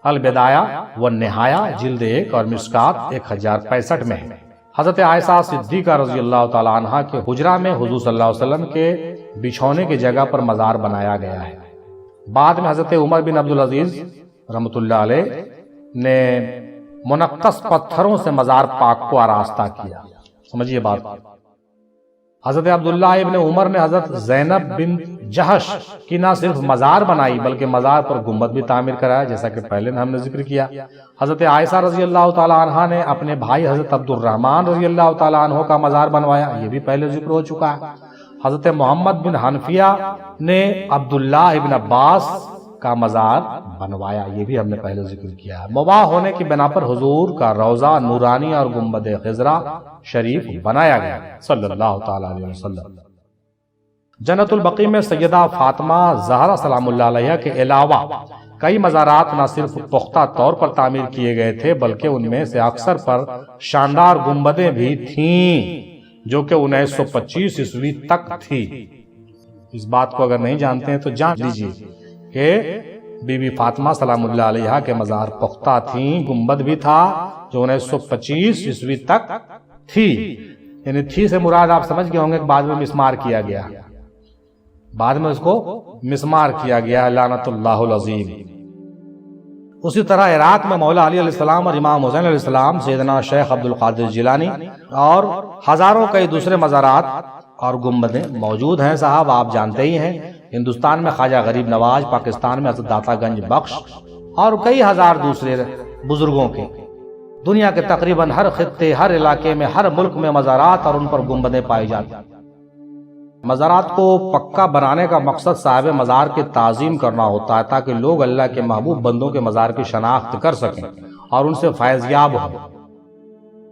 البدایہ والنہایہ جلد 1 اور مشکات 1065 میں ہے۔ حضرت عائشہ صدیقہ رضی اللہ تعالیٰ عنہ کے حجرہ میں حضور صلی اللہ علیہ وسلم کے بچھونے کی جگہ پر مزار بنایا گیا ہے۔ بعد میں حضرت عمر بن عبدالعزیز رحمۃ اللہ علیہ نے منقش پتھروں سے مزار پاک کو آراستہ کیا۔ سمجھیے بات، حضرت عبداللہ ابن عمر نے حضرت زینب بن جہش کی نہ صرف مزار بنائی بلکہ مزار پر گنبد بھی تعمیر کرایا، جیسا کہ پہلے ہم نے ذکر کیا۔ حضرت عائشہ رضی اللہ تعالی عنہ نے اپنے بھائی حضرت عبد الرحمن رضی اللہ تعالی عنہ کا مزار بنوایا، یہ بھی پہلے ذکر ہو چکا ہے۔ حضرت محمد بن حنفیہ نے عبداللہ ابن عباس کا مزار بنوایا، یہ بھی ہم نے پہلے ذکر کیا ہے۔ مباح ہونے کی بنا پر حضور کا روضہ نورانی اور گنبد خضرا شریف بنایا گیا صلی اللہ تعالی علیہ وسلم۔ جنت البقیع میں سیدہ فاطمہ زہرا سلام اللہ علیہ کے علاوہ کئی مزارات نہ صرف پختہ طور پر تعمیر کیے گئے تھے بلکہ ان میں سے اکثر پر شاندار گنبدیں بھی تھیں جو کہ 1925 عیسوی تک تھی۔ اس بات کو اگر نہیں جانتے ہیں تو جان لیجیے کہ بی بی فاطمہ سلام اللہ علیہ کے مزار پختہ تھیں، گنبد بھی تھا جو 1925 عیسوی تک تھی۔ یعنی تھی سے مراد آپ سمجھ گئے ہوں گے کہ بعد میں مسمار کیا گیا، بعد میں اس کو مسمار کیا گیا، لعنت اللہ العظیم۔ اسی طرح عراق میں مولا علی علیہ السلام اور امام حسین علیہ السلام، سیدنا شیخ عبد القادر جیلانی اور ہزاروں کئی دوسرے مزارات اور گنبدیں موجود ہیں صاحب، آپ جانتے ہی ہیں۔ ہندوستان میں خواجہ غریب نواز، پاکستان میں حضرت داتا گنج بخش اور کئی ہزار دوسرے بزرگوں کے، دنیا کے تقریباً ہر خطے، ہر علاقے میں، ہر ملک میں مزارات اور ان پر گنبدیں پائی جاتی ہیں۔ مزارات کو پکا بنانے کا مقصد صاحب مزار کی تعظیم کرنا ہوتا ہے تاکہ لوگ اللہ کے محبوب بندوں کے مزار کی شناخت کر سکیں اور ان سے فیض یاب ہوں۔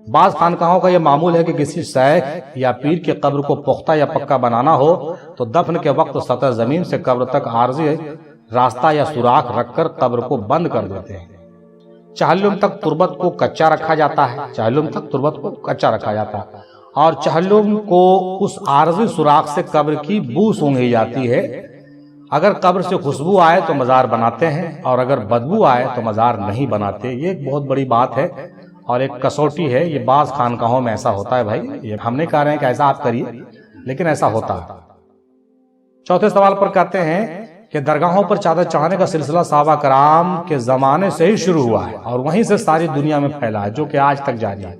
بعض خانقاہوں کا یہ معمول ہے کہ کسی شیخ یا پیر کی قبر کو پختہ یا پکا بنانا ہو تو دفن کے وقت سطح زمین سے قبر تک عارضی راستہ یا سوراخ رکھ کر قبر کو بند کر دیتے ہیں۔ چہلم تک تربت کو کچا رکھا جاتا ہے، چہلم تک تربت کو کچا رکھا جاتا ہے اور چہلم کو اس عارضی سوراخ سے قبر کی بو سونگھی جاتی ہے۔ اگر قبر سے خوشبو آئے تو مزار بناتے ہیں اور اگر بدبو آئے تو مزار نہیں بناتے۔ یہ ایک بہت بڑی بات ہے اور ایک کسوٹی ہے، یہ بعض خانقاہوں میں ایسا ہوتا ہے بھائی، یہ ہم نہیں کہہ رہے ہیں کہ ایسا آپ کریے، لیکن ایسا ہوتا ہے۔ چوتھے سوال پر کہتے ہیں کہ درگاہوں پر چادر چڑھانے کا سلسلہ صحابہ کرام کے زمانے سے ہی شروع ہوا ہے اور وہیں سے ساری دنیا میں پھیلا ہے، جو کہ آج تک جاری ہے۔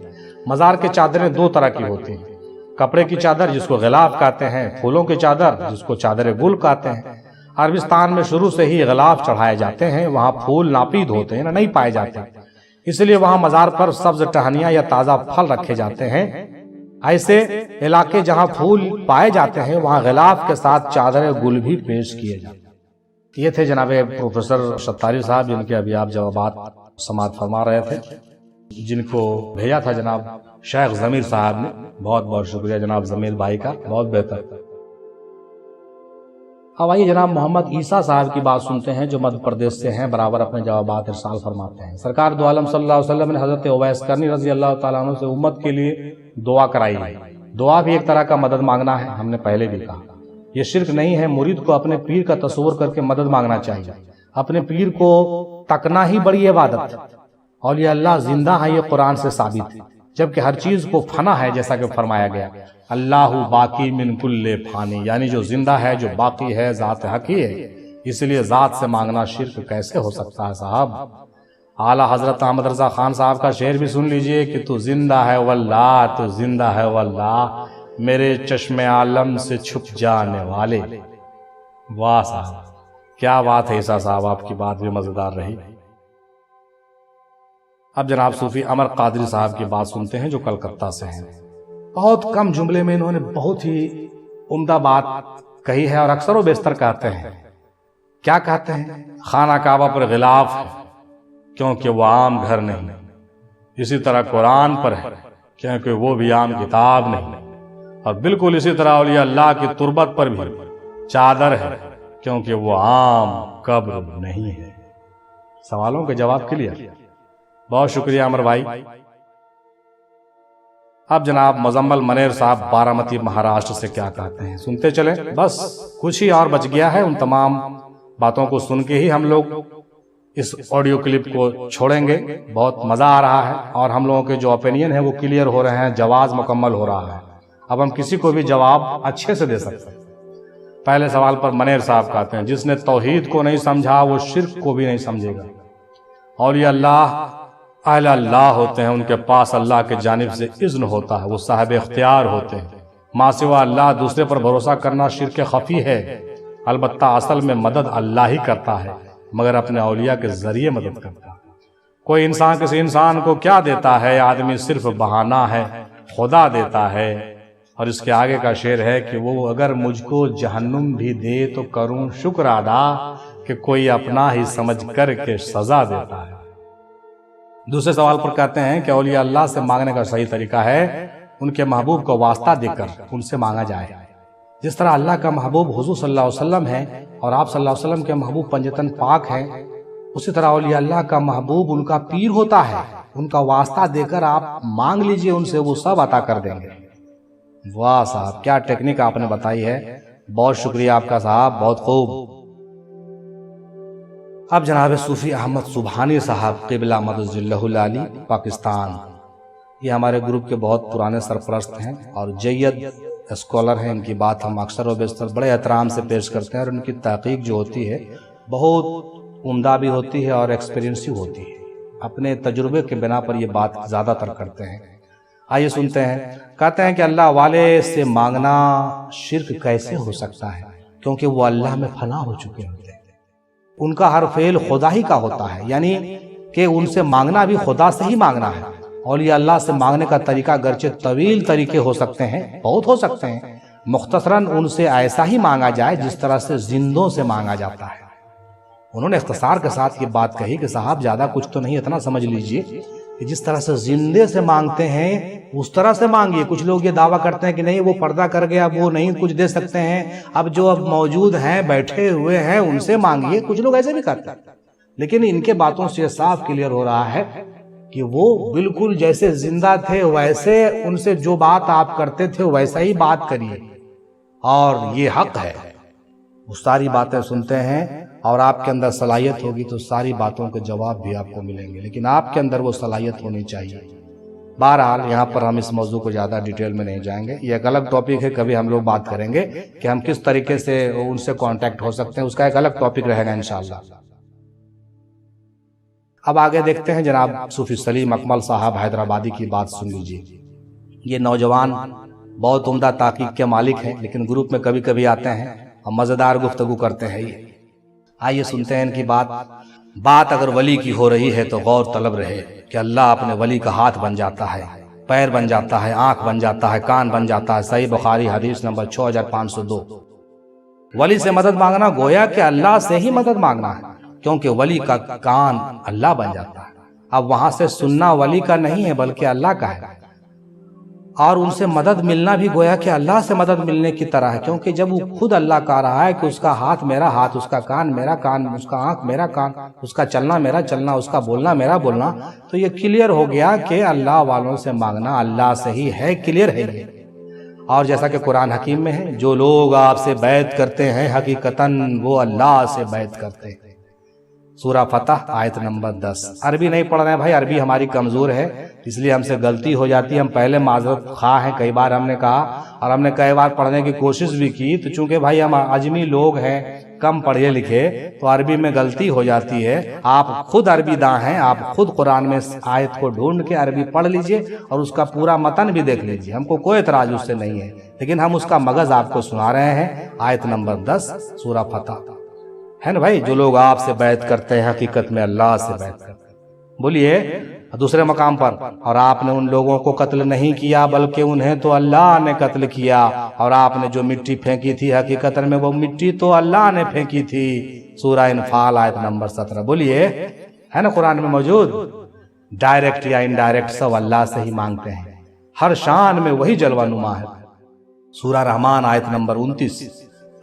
مزار کے چادریں دو طرح کی ہوتی ہیں، کپڑے کی چادر جس کو غلاف کہتے ہیں، پھولوں کی چادر جس کو چادر گل کہتے ہیں۔ عربستان میں شروع سے ہی غلاف چڑھائے جاتے ہیں، وہاں پھول ناپید ہوتے ہیں، نہیں پائے جاتے، اس لیے وہاں مزار پر سبز ٹہنیاں یا تازہ پھل رکھے جاتے ہیں۔ ایسے علاقے جہاں پھول پائے جاتے ہیں وہاں غلاف کے ساتھ چادر گل بھی پیش کیے جاتے ہیں۔ یہ تھے جناب پروفیسر ستاری صاحب جن کے ابھی آپ جوابات سماعت فرما رہے تھے، جن کو بھیجا تھا جناب شیخ ضمیر صاحب نے۔ بہت بہت شکریہ جناب ضمیر بھائی کا، بہت بہتر۔ اب آئیے جناب محمد عیسیٰ صاحب کی بات سنتے ہیں جو مدھیہ پردیش سے ہیں، برابر اپنے جوابات ارسال فرماتے ہیں۔ سرکار دو عالم صلی اللہ علیہ وسلم نے حضرت اویس کرنی رضی اللہ تعالیٰ عنہ سے امت کے لیے دعا کرائی ہے۔ دعا بھی ایک طرح کا مدد مانگنا ہے، ہم نے پہلے بھی کہا۔ یہ شرک نہیں ہے، مرید کو اپنے پیر کا تصور کر کے مدد مانگنا چاہیے۔ اپنے پیر کو تکنا ہی بڑی عبادت ہے۔ اولیاء اللہ زندہ ہے، یہ قرآن سے ثابت ہے، جبکہ ہر چیز کو فنا ہے، جیسا کہ فرمایا گیا اللہ باقی من کل فانی، یعنی جو زندہ ہے، جو باقی ہے، ذات حق ہی ہے، اس لیے ذات سے مانگنا شرک کیسے ہو سکتا ہے صاحب۔ اعلیٰ حضرت احمد رضا خان صاحب کا شعر بھی سن لیجئے کہ تو زندہ ہے واللہ، تو زندہ ہے واللہ، میرے چشم عالم سے چھپ جانے والے۔ واہ صاحب کیا بات ہے عیسیٰ صاحب، آپ کی بات بھی مزیدار رہی۔ اب جناب صوفی عمر قادری صاحب کی بات سنتے ہیں جو کلکتہ سے ہیں۔ بہت کم جملے میں انہوں نے بہت ہی عمدہ بات کہی ہے اور اکثر و بیشتر کہتے ہیں۔ کیا کہتے ہیں؟ خانہ کعبہ پر غلاف ہے کیونکہ وہ عام گھر نہیں، اسی طرح قرآن پر ہے کیونکہ وہ بھی عام کتاب نہیں، اور بالکل اسی طرح اولیاء اللہ کی تربت پر بھی چادر ہے کیونکہ وہ عام قبر نہیں ہے۔ سوالوں کے جواب کلیئر؟ بہت شکریہ عمر بھائی۔ اب جناب مزمل منیر صاحب بارامتی مہاراشٹر سے کیا کہتے ہیں سنتے چلیں۔ بس کچھ ہی اور بچ گیا ہے، ان تمام باتوں کو سن کے ہی ہم لوگ اس آڈیو کلپ کو چھوڑیں گے۔ بہت مزہ آ رہا ہے اور ہم لوگوں کے جو اوپینین ہیں وہ کلیئر ہو رہے ہیں، جواز مکمل ہو رہا ہے۔ اب ہم کسی کو بھی جواب اچھے سے دے سکتے ہیں۔ پہلے سوال پر منیر صاحب کہتے ہیں جس نے توحید کو نہیں سمجھا وہ شرک کو بھی نہیں سمجھے گا۔ اولیاء اللہ اہل اللہ ہوتے ہیں، ان کے پاس اللہ کے جانب سے اذن ہوتا ہے، وہ صاحب اختیار ہوتے ہیں۔ ما سوا اللہ دوسرے پر بھروسہ کرنا شرک خفی ہے، البتہ اصل میں مدد اللہ ہی کرتا ہے، مگر اپنے اولیاء کے ذریعے مدد کرتا ہے۔ کوئی انسان کسی انسان کو کیا دیتا ہے؟ آدمی صرف بہانہ ہے، خدا دیتا ہے۔ اور اس کے آگے کا شعر ہے کہ وہ اگر مجھ کو جہنم بھی دے تو کروں شکر ادا، کہ کوئی اپنا ہی سمجھ کر کے سزا دیتا ہے۔ دوسرے سوال پر کہتے ہیں کہ اولیاء اللہ سے مانگنے کا صحیح طریقہ ہے ان کے محبوب کو واسطہ دے کر ان سے مانگا جائے۔ جس طرح اللہ کا محبوب حضور صلی اللہ علیہ وسلم ہے اور آپ صلی اللہ علیہ وسلم کے محبوب پنجتن پاک ہیں، اسی طرح اولیاء اللہ کا محبوب ان کا پیر ہوتا ہے۔ ان کا واسطہ دے کر آپ مانگ لیجئے ان سے، وہ سب عطا کر دیں گے۔ واہ صاحب، کیا ٹیکنیک آپ نے بتائی ہے، بہت شکریہ آپ کا صاحب، بہت خوب۔ اب جناب صوفی احمد سبحانی صاحب قبلہ مدد اللہ العالی پاکستان، یہ ہمارے گروپ کے بہت پرانے سرپرست ہیں اور جید اسکالر ہیں۔ ان کی بات ہم اکثر و بیشتر بڑے احترام سے پیش کرتے ہیں، اور ان کی تحقیق جو ہوتی ہے بہت عمدہ بھی ہوتی ہے اور ایکسپیرینسو ہوتی ہے۔ اپنے تجربے کے بنا پر یہ بات زیادہ تر کرتے ہیں۔ آئیے سنتے ہیں۔ کہتے ہیں کہ اللہ والے سے مانگنا شرک کیسے ہو سکتا ہے، کیونکہ وہ اللہ میں فنا ہو چکے ہوتے ہیں۔ ان کا ہر فعل خدا ہی کا ہوتا ہے، یعنی کہ ان سے مانگنا بھی خدا سے ہی مانگنا ہے۔ اولیاء اللہ سے مانگنے کا طریقہ گرچہ طویل طریقے ہو سکتے ہیں، بہت ہو سکتے ہیں، مختصراً ان سے ایسا ہی مانگا جائے جس طرح سے زندوں سے مانگا جاتا ہے۔ انہوں نے اختصار کے ساتھ یہ بات کہی کہ صاحب زیادہ کچھ تو نہیں، اتنا سمجھ لیجئے کہ جس طرح سے زندے سے مانگتے ہیں اس طرح سے مانگیے۔ کچھ لوگ یہ دعویٰ کرتے ہیں کہ نہیں وہ پردہ کر گیا، وہ نہیں کچھ دے سکتے ہیں، اب جو اب موجود ہیں بیٹھے ہوئے ہیں ان سے مانگیے۔ کچھ لوگ ایسے بھی کرتے ہیں، لیکن ان کے باتوں سے صاف کلیئر ہو رہا ہے کہ وہ بالکل جیسے زندہ تھے ویسے ان سے جو بات آپ کرتے تھے ویسا ہی بات کریے، اور یہ حق ہے۔ وہ ساری باتیں سنتے ہیں اور آپ کے اندر صلاحیت ہوگی تو ساری باتوں کے جواب بھی آپ کو ملیں گے، لیکن آپ کے اندر وہ صلاحیت ہونی چاہیے۔ بہرحال یہاں پر ہم اس موضوع کو زیادہ ڈیٹیل میں نہیں جائیں گے، یہ ایک الگ ٹاپک ہے، کبھی ہم لوگ بات کریں گے کہ ہم کس طریقے سے ان سے کانٹیکٹ ہو سکتے ہیں، اس کا ایک الگ ٹاپک رہے گا انشاءاللہ۔ اب آگے دیکھتے ہیں جناب صوفی سلیم اکمل صاحب حیدرآبادی کی بات سن لیجئے۔ یہ نوجوان بہت عمدہ تحقیق کے مالک ہیں، لیکن گروپ میں کبھی کبھی آتے ہیں اور مزیدار گفتگو کرتے ہیں۔ آئیے سنتے ہیں ان کی بات اگر ولی کی ہو رہی ہے تو غور طلب رہے کہ اللہ اپنے ولی کا ہاتھ بن جاتا ہے، پیر بن جاتا ہے، آنکھ بن جاتا ہے، کان بن جاتا ہے۔ صحیح بخاری حدیث نمبر 6502۔ ولی سے مدد مانگنا گویا کہ اللہ سے ہی مدد مانگنا ہے، کیونکہ ولی کا کان اللہ بن جاتا ہے۔ اب وہاں سے سننا ولی کا نہیں ہے بلکہ اللہ کا ہے، اور ان سے مدد ملنا بھی گویا کہ اللہ سے مدد ملنے کی طرح ہے، کیونکہ جب وہ خود اللہ کہہ رہا ہے کہ اس کا ہاتھ میرا ہاتھ، اس کا کان میرا کان، اس کا آنکھ میرا کان، اس کا چلنا میرا چلنا، اس کا بولنا میرا بولنا، تو یہ کلیئر ہو گیا کہ اللہ والوں سے مانگنا اللہ سے ہی ہے، کلیئر ہے یہ۔ اور جیسا کہ قرآن حکیم میں ہے، جو لوگ آپ سے بیعت کرتے ہیں حقیقتاً وہ اللہ سے بیعت کرتے ہیں۔ سورہ فتح آیت نمبر 10۔ عربی نہیں پڑھ رہے ہیں بھائی، عربی ہماری کمزور ہے، اس لیے ہم سے غلطی ہو جاتی ہے، ہم پہلے معذرت خواہ ہیں، کئی بار ہم نے کہا اور ہم نے کئی بار پڑھنے کی کوشش بھی کی، تو چونکہ بھائی ہم عجمی لوگ ہیں، کم پڑھے لکھے، تو عربی میں غلطی ہو جاتی ہے۔ آپ خود عربی داں ہیں، آپ خود قرآن میں آیت کو ڈھونڈ کے عربی پڑھ لیجئے اور اس کا پورا متن بھی دیکھ لیجئے، ہم کو کوئی اعتراض اس سے نہیں ہے، لیکن ہم اس کا مغز آپ کو سنا رہے ہیں۔ آیت نمبر 10 سورہ فتح ہے نا بھائی، جو لوگ آپ سے بیعت کرتے ہیں حقیقت میں اللہ سے بیعت کرتے ہیں۔ بولیے دوسرے مقام پر، اور آپ نے ان لوگوں کو قتل نہیں کیا بلکہ انہیں تو اللہ نے قتل کیا، اور آپ نے جو مٹی پھینکی تھی حقیقت میں وہ مٹی تو اللہ نے پھینکی تھی۔ سورہ انفال آیت نمبر 17۔ بولیے ہے نا قرآن میں موجود، ڈائریکٹ یا انڈائریکٹ سب اللہ سے ہی مانگتے ہیں، ہر شان میں وہی جلوہ نما ہے۔ سورہ رحمان آیت نمبر 29۔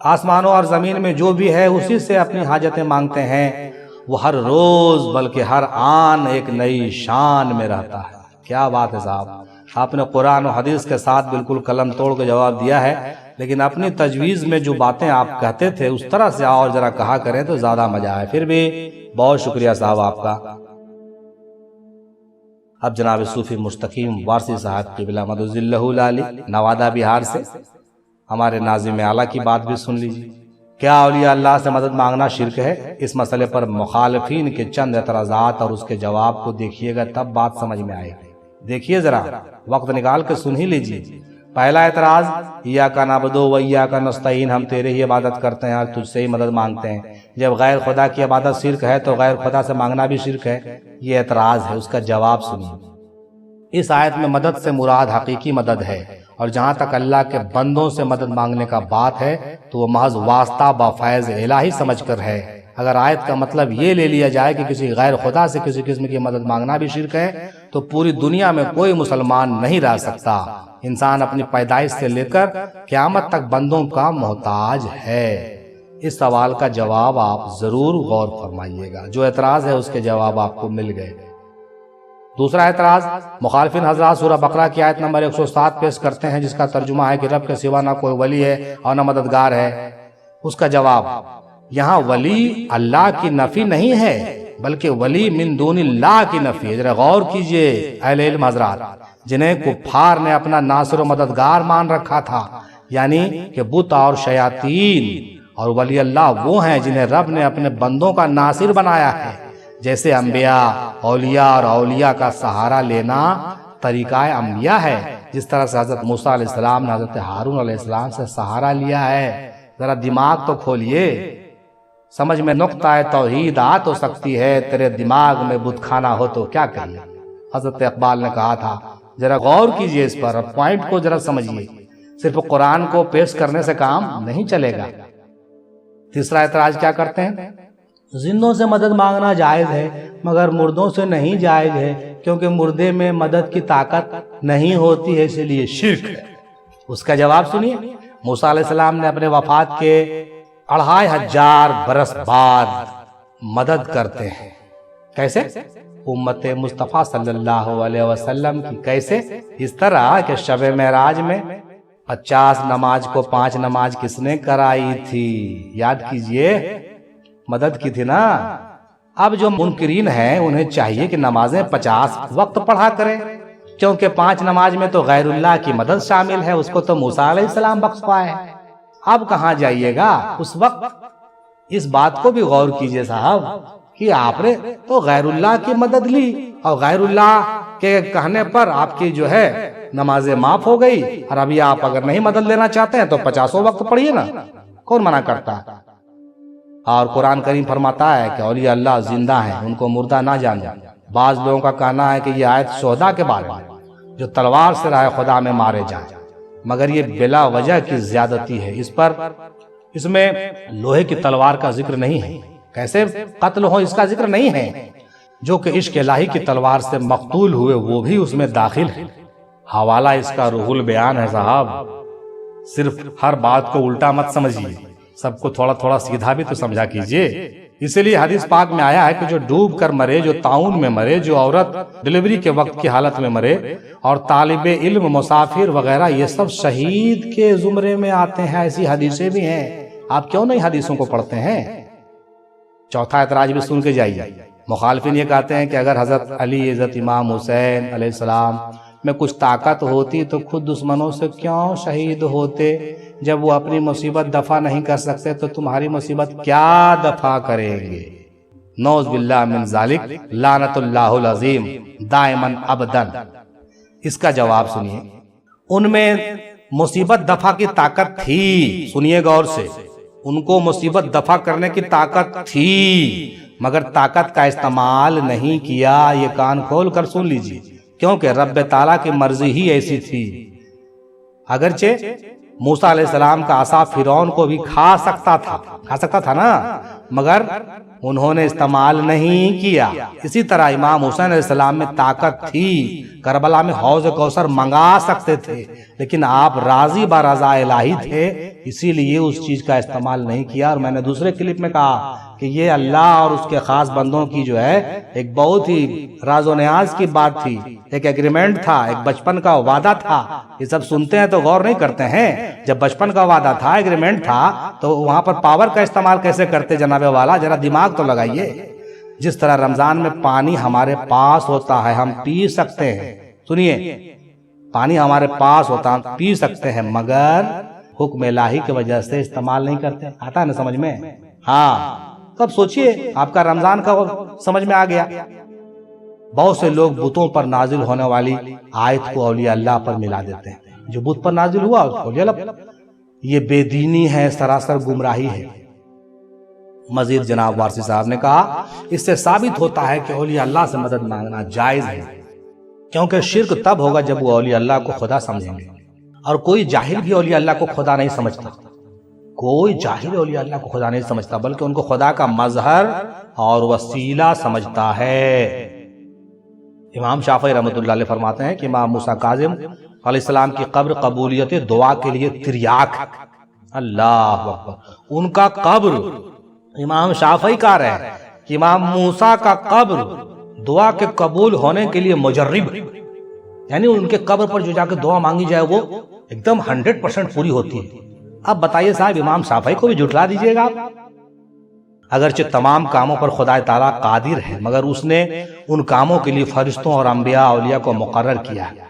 آسمانوں اور زمین میں جو بھی ہے اسی سے اپنی حاجتیں مانگتے ہیں، وہ ہر روز بلکہ ہر آن ایک نئی شان میں رہتا ہے۔ کیا بات ہے صاحب، آپ نے قرآن و حدیث کے ساتھ بالکل قلم توڑ کے جواب دیا ہے، لیکن اپنی تجویز میں جو باتیں آپ کہتے تھے اس طرح سے اور ذرا کہا کریں تو زیادہ مزہ آئے۔ پھر بھی بہت شکریہ صاحب آپ کا۔ اب جناب صوفی مستقیم وارثی صاحب قبلہ مدد اللہ العالی نوادہ بہار سے ہمارے ناظم اعلیٰ کی بات بھی سن لیجیے۔ کیا اولیاء اللہ سے مدد مانگنا شرک ہے؟ اس مسئلے پر مخالفین کے چند اعتراضات اور اس کے جواب کو دیکھیے گا، تب بات سمجھ میں آئے گی۔ دیکھیے ذرا، وقت نکال کے سن ہی لیجیے۔ پہلا اعتراض، ایاک نعبد و ایاک نستعین، ہم تیرے ہی عبادت کرتے ہیں اور تجھ سے ہی مدد مانگتے ہیں۔ جب غیر خدا کی عبادت شرک ہے تو غیر خدا سے مانگنا بھی شرک ہے۔ یہ اعتراض ہے، اس کا جواب سنیے۔ اس آیت میں مدد سے مراد حقیقی مدد ہے، اور جہاں تک اللہ کے بندوں سے مدد مانگنے کا بات ہے تو وہ محض واسطہ با فیض الہی سمجھ کر ہے۔ اگر آیت کا مطلب یہ لے لیا جائے کہ کسی غیر خدا سے کسی قسم کی مدد مانگنا بھی شرک ہے تو پوری دنیا میں کوئی مسلمان نہیں رہ سکتا۔ انسان اپنی پیدائش سے لے کر قیامت تک بندوں کا محتاج ہے۔ اس سوال کا جواب آپ ضرور غور فرمائیے گا۔ جو اعتراض ہے اس کے جواب آپ کو مل گئے۔ دوسرا اعتراض، مخالفین حضرات سورہ بقرہ کی آیت نمبر 107 پیش کرتے ہیں، جس کا ترجمہ ہے کہ رب کے سوا نہ کوئی ولی ہے اور نہ مددگار ہے۔ اس کا جواب، یہاں ولی اللہ کی نفی نہیں ہے بلکہ ولی من دون اللہ کی نفی ہے۔ ذرا غور کیجئے اہل علم حضرات، جنہیں کفار نے اپنا ناصر و مددگار مان رکھا تھا، یعنی کہ بت اور شیاطین، اور ولی اللہ وہ ہیں جنہیں رب نے اپنے بندوں کا ناصر بنایا ہے۔ جیسے انبیاء، اولیاء اور اولیاء کا سہارا لینا طریقہ انبیاء ہے، جس طرح سے حضرت موسیٰ علیہ السلام نے حضرت ہارون علیہ السلام سے سہارا لیا ہے۔ ذرا دماغ تو کھولیے، سمجھ میں نقطہ توحید آ تو سکتی ہے، تیرے دماغ میں بت خانہ ہو تو کیا کریے۔ حضرت اقبال نے کہا تھا، ذرا غور کیجئے اس پر، پوائنٹ کو ذرا سمجھیے، صرف قرآن کو پیش کرنے سے کام نہیں چلے گا۔ تیسرا اعتراض کیا کرتے ہیں، زندوں سے مدد مانگنا جائز ہے مگر مردوں سے نہیں جائز ہے، کیونکہ مردے میں مدد کی طاقت نہیں ہوتی ہے، اس لیے شرک ہے۔ اس کا جواب سنیے۔ موسیٰ علیہ السلام نے اپنے وفات کے 2500 برس بعد مدد کرتے ہیں۔ کیسے؟ امت مصطفیٰ صلی اللہ علیہ وسلم کی۔ کیسے؟ اس طرح کہ شب معراج میں 50 نماز کو 5 نماز کس نے کرائی تھی؟ یاد کیجئے، مدد کی تھی نا۔ اب جو منکرین ہیں انہیں چاہیے کہ نمازیں 50 وقت پڑھا کریں، کیونکہ 5 نماز میں تو غیر اللہ کی مدد شامل ہے، اس کو تو موسیٰ علیہ السلام بخش پائے۔ اب کہاں جائیے گا اس وقت؟ اس بات کو بھی غور کیجئے صاحب کہ آپ نے تو غیر اللہ کی مدد لی اور غیر اللہ کے کہنے پر آپ کی جو ہے نمازیں معاف ہو گئی، اور ابھی آپ اگر نہیں مدد لینا چاہتے ہیں تو 50 وقت پڑھیے نا، کون منع کرتا ہے؟ اور قرآن کریم فرماتا ہے کہ اولیاء اللہ زندہ ہیں، ان کو مردہ نہ جانیں۔ بعض لوگوں کا کہنا ہے کہ یہ آیت شہداء کے بارے میں جو تلوار سے راہ خدا میں مارے جائیں، مگر یہ بلا وجہ کی زیادتی ہے۔ اس میں لوہے کی تلوار کا ذکر نہیں ہے، کیسے قتل ہو اس کا ذکر نہیں ہے۔ جو کہ عشق الہی کی تلوار سے مقتول ہوئے وہ بھی اس میں داخل ہے۔ حوالہ اس کا روح البیان ہے صاحب، صرف ہر بات کو الٹا مت سمجھیے، سب کو تھوڑا تھوڑا سیدھا بھی تو سمجھا کیجئے۔ اسی لیے حدیث پاک میں آیا ہے کہ جو ڈوب کر مرے، جو طاعون میں مرے، جو عورت ڈلیوری کے وقت کی حالت میں مرے، اور طالب علم، مسافر وغیرہ، یہ سب شہید کے زمرے میں آتے ہیں۔ ایسی حدیثیں بھی ہیں، آپ کیوں نہیں حدیثوں کو پڑھتے ہیں؟ چوتھا اعتراض بھی سن کے جائیے۔ مخالفین یہ کہتے ہیں کہ اگر حضرت علی عزت امام حسین علیہ السلام میں کچھ طاقت ہوتی تو خود دشمنوں سے کیوں شہید ہوتے؟ جب وہ اپنی مصیبت دفع نہیں کر سکتے تو تمہاری مصیبت کیا دفع کریں گے؟ نعوذ باللہ من ذالک، لعنت اللہ العظیم دائماً ابداً۔ اس کا جواب سنیے۔ ان میں مصیبت دفع کی طاقت تھی، سنیے غور سے، ان کو مصیبت دفع کرنے کی طاقت تھی، مگر طاقت کا استعمال نہیں کیا۔ یہ کان کھول کر سن لیجیے، کیونکہ رب تعالیٰ کی مرضی ہی ایسی تھی۔ اگرچہ موسیٰ علیہ السلام کا عصا فرعون کو بھی کھا سکتا تھا نا، مگر انہوں نے استعمال نہیں کیا۔ اسی طرح امام حسین علیہ السلام میں طاقت تھی، کربلا میں حوض کوثر منگا سکتے تھے، لیکن آپ راضی برضا الہی تھے، اسی لیے اس چیز کا استعمال نہیں کیا۔ اور میں نے دوسرے کلپ میں کہا کہ یہ اللہ اور اس کے خاص بندوں کی جو ہے ایک بہت ہی راز و نیاز کی بات تھی، ایک ایگریمنٹ تھا، ایک بچپن کا وعدہ تھا۔ یہ سب سنتے ہیں تو غور نہیں کرتے ہیں۔ جب بچپن کا وعدہ تھا، ایگریمنٹ تھا، تو وہاں پر پاور کا استعمال کیسے کرتے جناب والا؟ ذرا دماغ تو لگائیے۔ جس طرح رمضان میں پانی ہمارے پاس ہوتا ہے، ہم پی سکتے ہیں، سنیے، پانی ہمارے پاس ہوتا ہے، ہم پی سکتے ہیں، مگر حکم الہی کی وجہ سے استعمال نہیں کرتے؟ آتا ہے نا سمجھ میں؟ ہاں، تب سوچئے آپ کا رمضان کا سمجھ میں آ گیا۔ بہت سے لوگ بتوں پر نازل ہونے والی آیت کو اولیاء اللہ پر ملا دیتے ہیں، جو بت پر نازل ہوا اس کو اولیاء اللہ۔ یہ بے دینی ہے، سراسر گمراہی ہے۔ مزید جناب وارثی صاحب نے کہا اس سے ثابت ہوتا ہے کہ اولیاء اللہ سے مدد مانگنا جائز ہے، کیونکہ شرک تب ہوگا جب وہ اولیاء اللہ کو خدا سمجھیں گے، اور کوئی جاہل بھی اولیاء اللہ کو خدا نہیں سمجھتا۔ کوئی جاہل اولیاء اللہ کو خدا نہیں سمجھتا، بلکہ ان کو خدا کا مظہر اور وسیلہ سمجھتا ہے۔ امام شافعی رحمۃ اللہ علیہ فرماتے ہیں کہ امام موسیٰ کاظم علیہ السلام کی قبر قبولیت دعا کے لیے تریاک، اللہ اکبر، ان کا قبر، امام شافعی کہہ رہے ہیں کہ امام موسیٰ کا قبر دعا کے قبول ہونے کے لیے مجرب، یعنی ان کے قبر پر جو جا کے دعا مانگی جائے وہ ایک دم 100% پوری ہوتی ہے۔ اب بتائیے صاحب، امام شافعی کو بھی جھٹلا دیجئے گا آپ؟ اگرچہ تمام کاموں پر خدا تعالیٰ قادر ہے، مگر اس نے ان کاموں کے لیے فرشتوں اور انبیاء اولیاء کو مقرر کیا ہے۔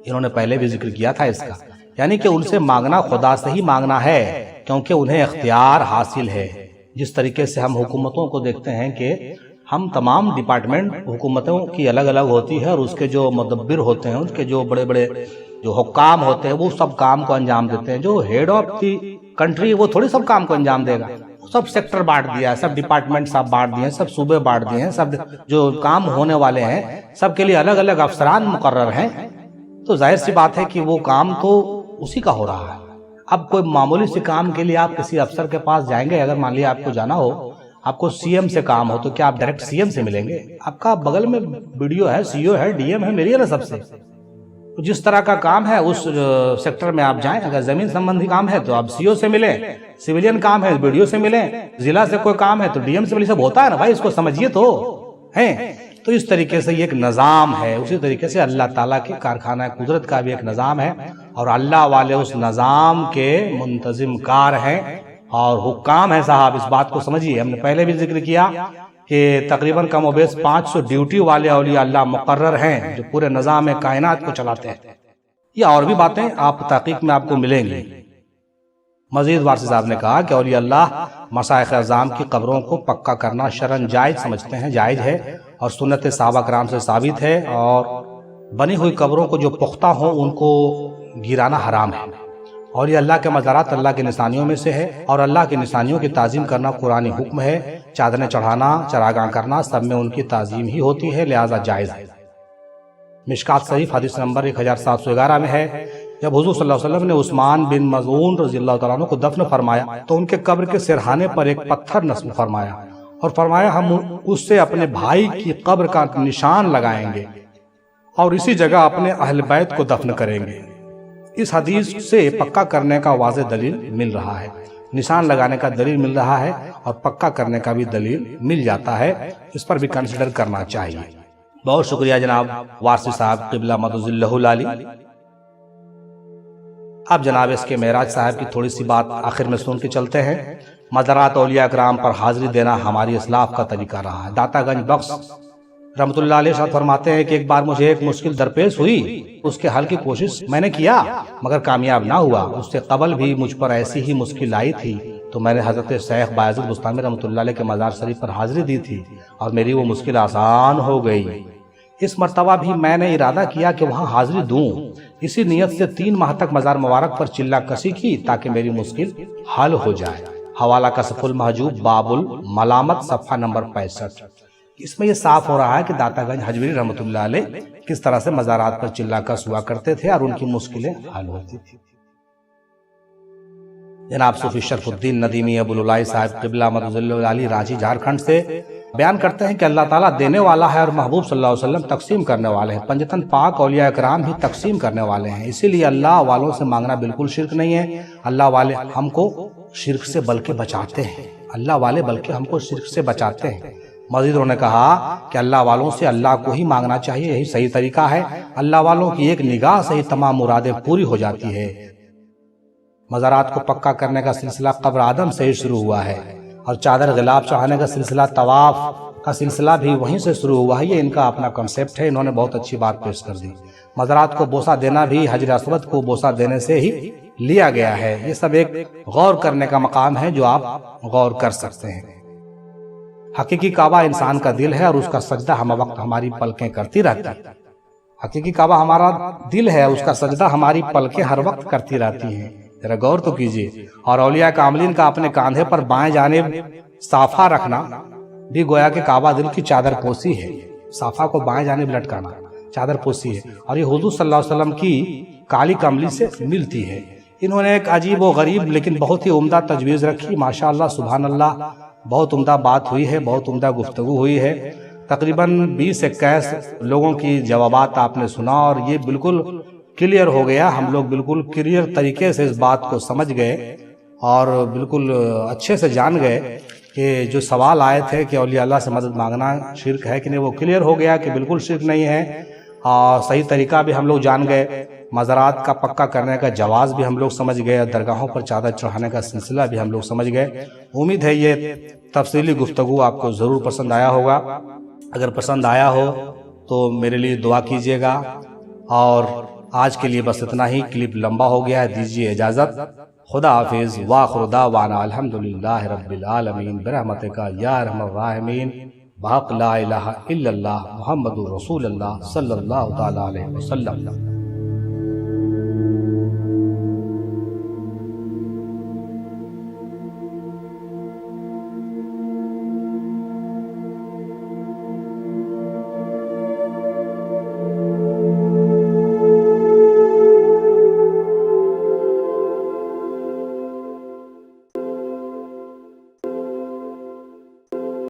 انہوں نے پہلے بھی ذکر کیا تھا اس کا، یعنی کہ ان سے مانگنا خدا سے ہی مانگنا ہے، کیونکہ انہیں اختیار حاصل ہے۔ جس طریقے سے ہم حکومتوں کو دیکھتے ہیں کہ ہم تمام ڈپارٹمنٹ حکومتوں کی الگ الگ ہوتی ہے، اور اس کے جو مدبر ہوتے ہیں، اس کے جو بڑے بڑے جو حکام ہوتے ہیں، وہ سب کام کو انجام دیتے ہیں۔ جو ہیڈ آف دی کنٹری وہ تھوڑی سب کام کو انجام دے گا، سب سیکٹر بانٹ دیا ہے، سب ڈپارٹمنٹ سب بانٹ دیے ہیں، سب صوبے بانٹ دیے ہیں، سب جو کام ہونے والے ہیں سب کے لیے الگ الگ افسران مقرر ہیں۔ تو ظاہر سی بات ہے کہ وہ کام تو اسی کا ہو رہا ہے۔ اب کوئی معمولی سے کام کے لیے آپ کسی افسر کے پاس جائیں گے، اگر مان لیا آپ کو جانا ہو، آپ کو سی ایم سے کام ہو، تو کیا آپ ڈائریکٹ سی ایم سے ملیں گے؟ آپ کا بغل میں BDO ہے، CO ہے، DM ہے، ملیے نا سب سے۔ جس طرح کا کام ہے اس سیکٹر میں آپ جائیں، اگر زمین سمبندھی کام ہے تو آپ CO سے ملیں، سویلین کام ہے BDO سے ملیں، ضلع سے کوئی کام ہے تو DM سے ملیں، سب ہوتا ہے نا بھائی، اس کو سمجھیے تو ہیں۔ تو اس طریقے سے یہ ایک نظام ہے، اسی طریقے سے اللہ تعالیٰ کی کارخانہ قدرت کا بھی ایک نظام ہے، اور اللہ والے اس نظام کے منتظم کار ہیں اور حکام ہیں صاحب۔ اس بات کو سمجھیے، ہم نے پہلے بھی ذکر کیا کہ تقریباً کم و بیش 500 ڈیوٹی والے اولیاء اللہ مقرر ہیں جو پورے نظام کائنات کو چلاتے ہیں۔ یہ اور بھی باتیں آپ تحقیق میں آپ کو ملیں گی۔ مزید وارثی صاحب نے کہا کہ اولیاء اللہ مشائخ اعظام کی قبروں کو پکا کرنا شرعاً جائز سمجھتے ہیں، جائز ہے، اور سنت صحابہ کرام سے ثابت ہے، اور بنی ہوئی قبروں کو جو پختہ ہوں ان کو گرانا حرام ہے۔ اولیاء اللہ کے مزارات اللہ کی نشانیوں میں سے ہے، اور اللہ کی نشانیوں کی تعظیم کرنا قرآنی حکم ہے۔ چادریں چڑھانا، چراگاہ کرنا، سب میں ان کی تعظیم ہی ہوتی ہے، لہذا جائز ہے۔ مشکات شریف حدیث نمبر 1711 میں ہے، جب حضور صلی اللہ علیہ وسلم نے عثمان بن مظعون رضی اللہ تعالیٰ عنہ کو دفن فرمایا تو ان کے قبر کے سرہانے پر ایک پتھر نصب فرمایا، اور فرمایا ہم اس سے اپنے بھائی کی قبر کا نشان لگائیں گے اور اسی جگہ اپنے اہل بیت کو دفن کریں گے۔ اس حدیث سے پکا کرنے کا واضح دلیل مل رہا ہے، نشان لگانے کا دلیل مل رہا ہے، اور پکا کرنے کا بھی دلیل مل جاتا ہے، اس پر بھی کنسیڈر کرنا چاہیے۔ بہت شکریہ جناب وارثی صاحب قبلہ مدظلہ العالی۔ اب جناب اس کے معراج صاحب کی تھوڑی سی بات آخر میں سن کے چلتے ہیں۔ مزارات اولیاء کرام پر حاضری دینا ہماری اسلاف کا طریقہ رہا ہے۔ داتا گنج بخش رحمۃ اللہ علیہ ارشاد فرماتے ہیں کہ ایک بار مجھے ایک مشکل درپیش ہوئی، اس کے حل کی کوشش میں نے کیا مگر کامیاب نہ ہوا۔ اس سے قبل بھی مجھ پر ایسی ہی مشکل آئی تھی تو میں نے حضرت شیخ بایزید بستامی رحمۃ اللہ علیہ کے مزار شریف پر حاضری دی تھی، اور میری وہ مشکل آسان ہو گئی۔ اس مرتبہ بھی میں نے ارادہ کیا کہ وہاں حاضری دوں، اسی نیت سے 3 ماہ تک مزار مبارک پر چلہ کشی کی تاکہ میری مشکل حل ہو جائے۔ حوالہ کشف المحجوب باب الملامت صفحہ نمبر 65۔ اس میں یہ صاف ہو رہا ہے کہ داتا گنج حجویری رحمۃ اللہ علیہ کس طرح سے مزارات پر چلہ کش ہوا کرتے تھے اور ان کی مشکلیں حل ہوتی تھی۔ جناب صوفی شرف الدین ندیمی ابو العلائی صاحب قبلہ مدظلہ العالی رانچی جھارکھنڈ سے بیان کرتے ہیں کہ اللہ تعالیٰ دینے والا ہے اور محبوب صلی اللہ علیہ وسلم تقسیم کرنے والے ہیں۔ پنجتن پاک اولیاء کرام بھی تقسیم کرنے والے ہیں، اسی لیے اللہ والوں سے مانگنا بالکل شرک نہیں ہے۔ اللہ والے ہم کو شرک سے بلکہ بچاتے ہیں، اللہ والے بلکہ ہم کو شرک سے بچاتے ہیں۔ مزید انہوں نے کہا کہ اللہ والوں سے اللہ کو ہی مانگنا چاہیے، یہی صحیح طریقہ ہے۔ اللہ والوں کی ایک نگاہ سے ہی تمام مرادیں پوری ہو جاتی ہے۔ مزارات کو پکا کرنے کا سلسلہ قبر آدم سے ہی شروع ہوا ہے، اور چادر غلاف چڑھانے کا سلسلہ، طواف کا سلسلہ بھی وہیں سے شروع ہوا ہے۔ یہ ان کا اپنا کنسیپٹ ہے، انہوں نے بہت اچھی بات پیش کر دی۔ مزارات کو بوسہ دینا بھی حجر اسود کو بوسہ دینے سے ہی لیا گیا ہے۔ یہ سب ایک غور کرنے کا مقام ہے جو آپ غور کر سکتے ہیں۔ حقیقی کعبہ انسان کا دل ہے اور اس کا سجدہ ہم وقت ہماری پلکیں کرتی رہتی ہیں۔ حقیقی کعبہ ہمارا دل ہے، اس کا سجدہ ہماری پلکیں ہر وقت کرتی رہتی ہیں۔ ذرا غور تو کیجئے۔ اور اولیاء کاملین کا اپنے کاندھے پر بائیں جانب صافہ رکھنا بھی گویا کہ کعبہ دل کی چادر پوسی ہے۔ صافہ کو بائیں جانب لٹکانا چادر پوسی ہے، اور یہ حضور صلی اللہ علیہ وسلم کی کالی کملی سے ملتی ہے۔ انہوں نے ایک عجیب و غریب لیکن بہت ہی عمدہ تجویز رکھی، ماشاءاللہ سبحان اللہ، بہت عمدہ بات ہوئی ہے، بہت عمدہ گفتگو ہوئی ہے۔ تقریباً 20-21 لوگوں کی جوابات آپ نے سنا، اور یہ بالکل کلیئر ہو گیا۔ ہم لوگ بالکل کلیئر طریقے سے اس بات کو سمجھ گئے اور بالکل اچھے سے جان گئے کہ جو سوال آئے تھے کہ اولیاء اللہ سے مدد مانگنا شرک ہے کہ نہیں، وہ کلیئر ہو گیا کہ بالکل شرک نہیں ہے۔ اور صحیح طریقہ بھی ہم لوگ جان گئے، مزارات کا پکا کرنے کا جواز بھی ہم لوگ سمجھ گئے، اور درگاہوں پر چادر چڑھانے کا سلسلہ بھی ہم لوگ سمجھ گئے۔ امید ہے یہ تفصیلی گفتگو آپ کو ضرور پسند آیا ہوگا۔ اگر پسند آیا ہو تو میرے لیے دعا کیجیے گا، اور آج کے لیے بس اتنا ہی، کلپ لمبا ہو گیا ہے، دیجیے اجازت۔ خدا حافظ، وآخر دعوانا الحمدللہ رب العالمین، برحمتک یا ارحم الراحمین، بحق لا الہ الا اللہ محمد رسول اللہ صلی اللہ تعالی علیہ وسلم۔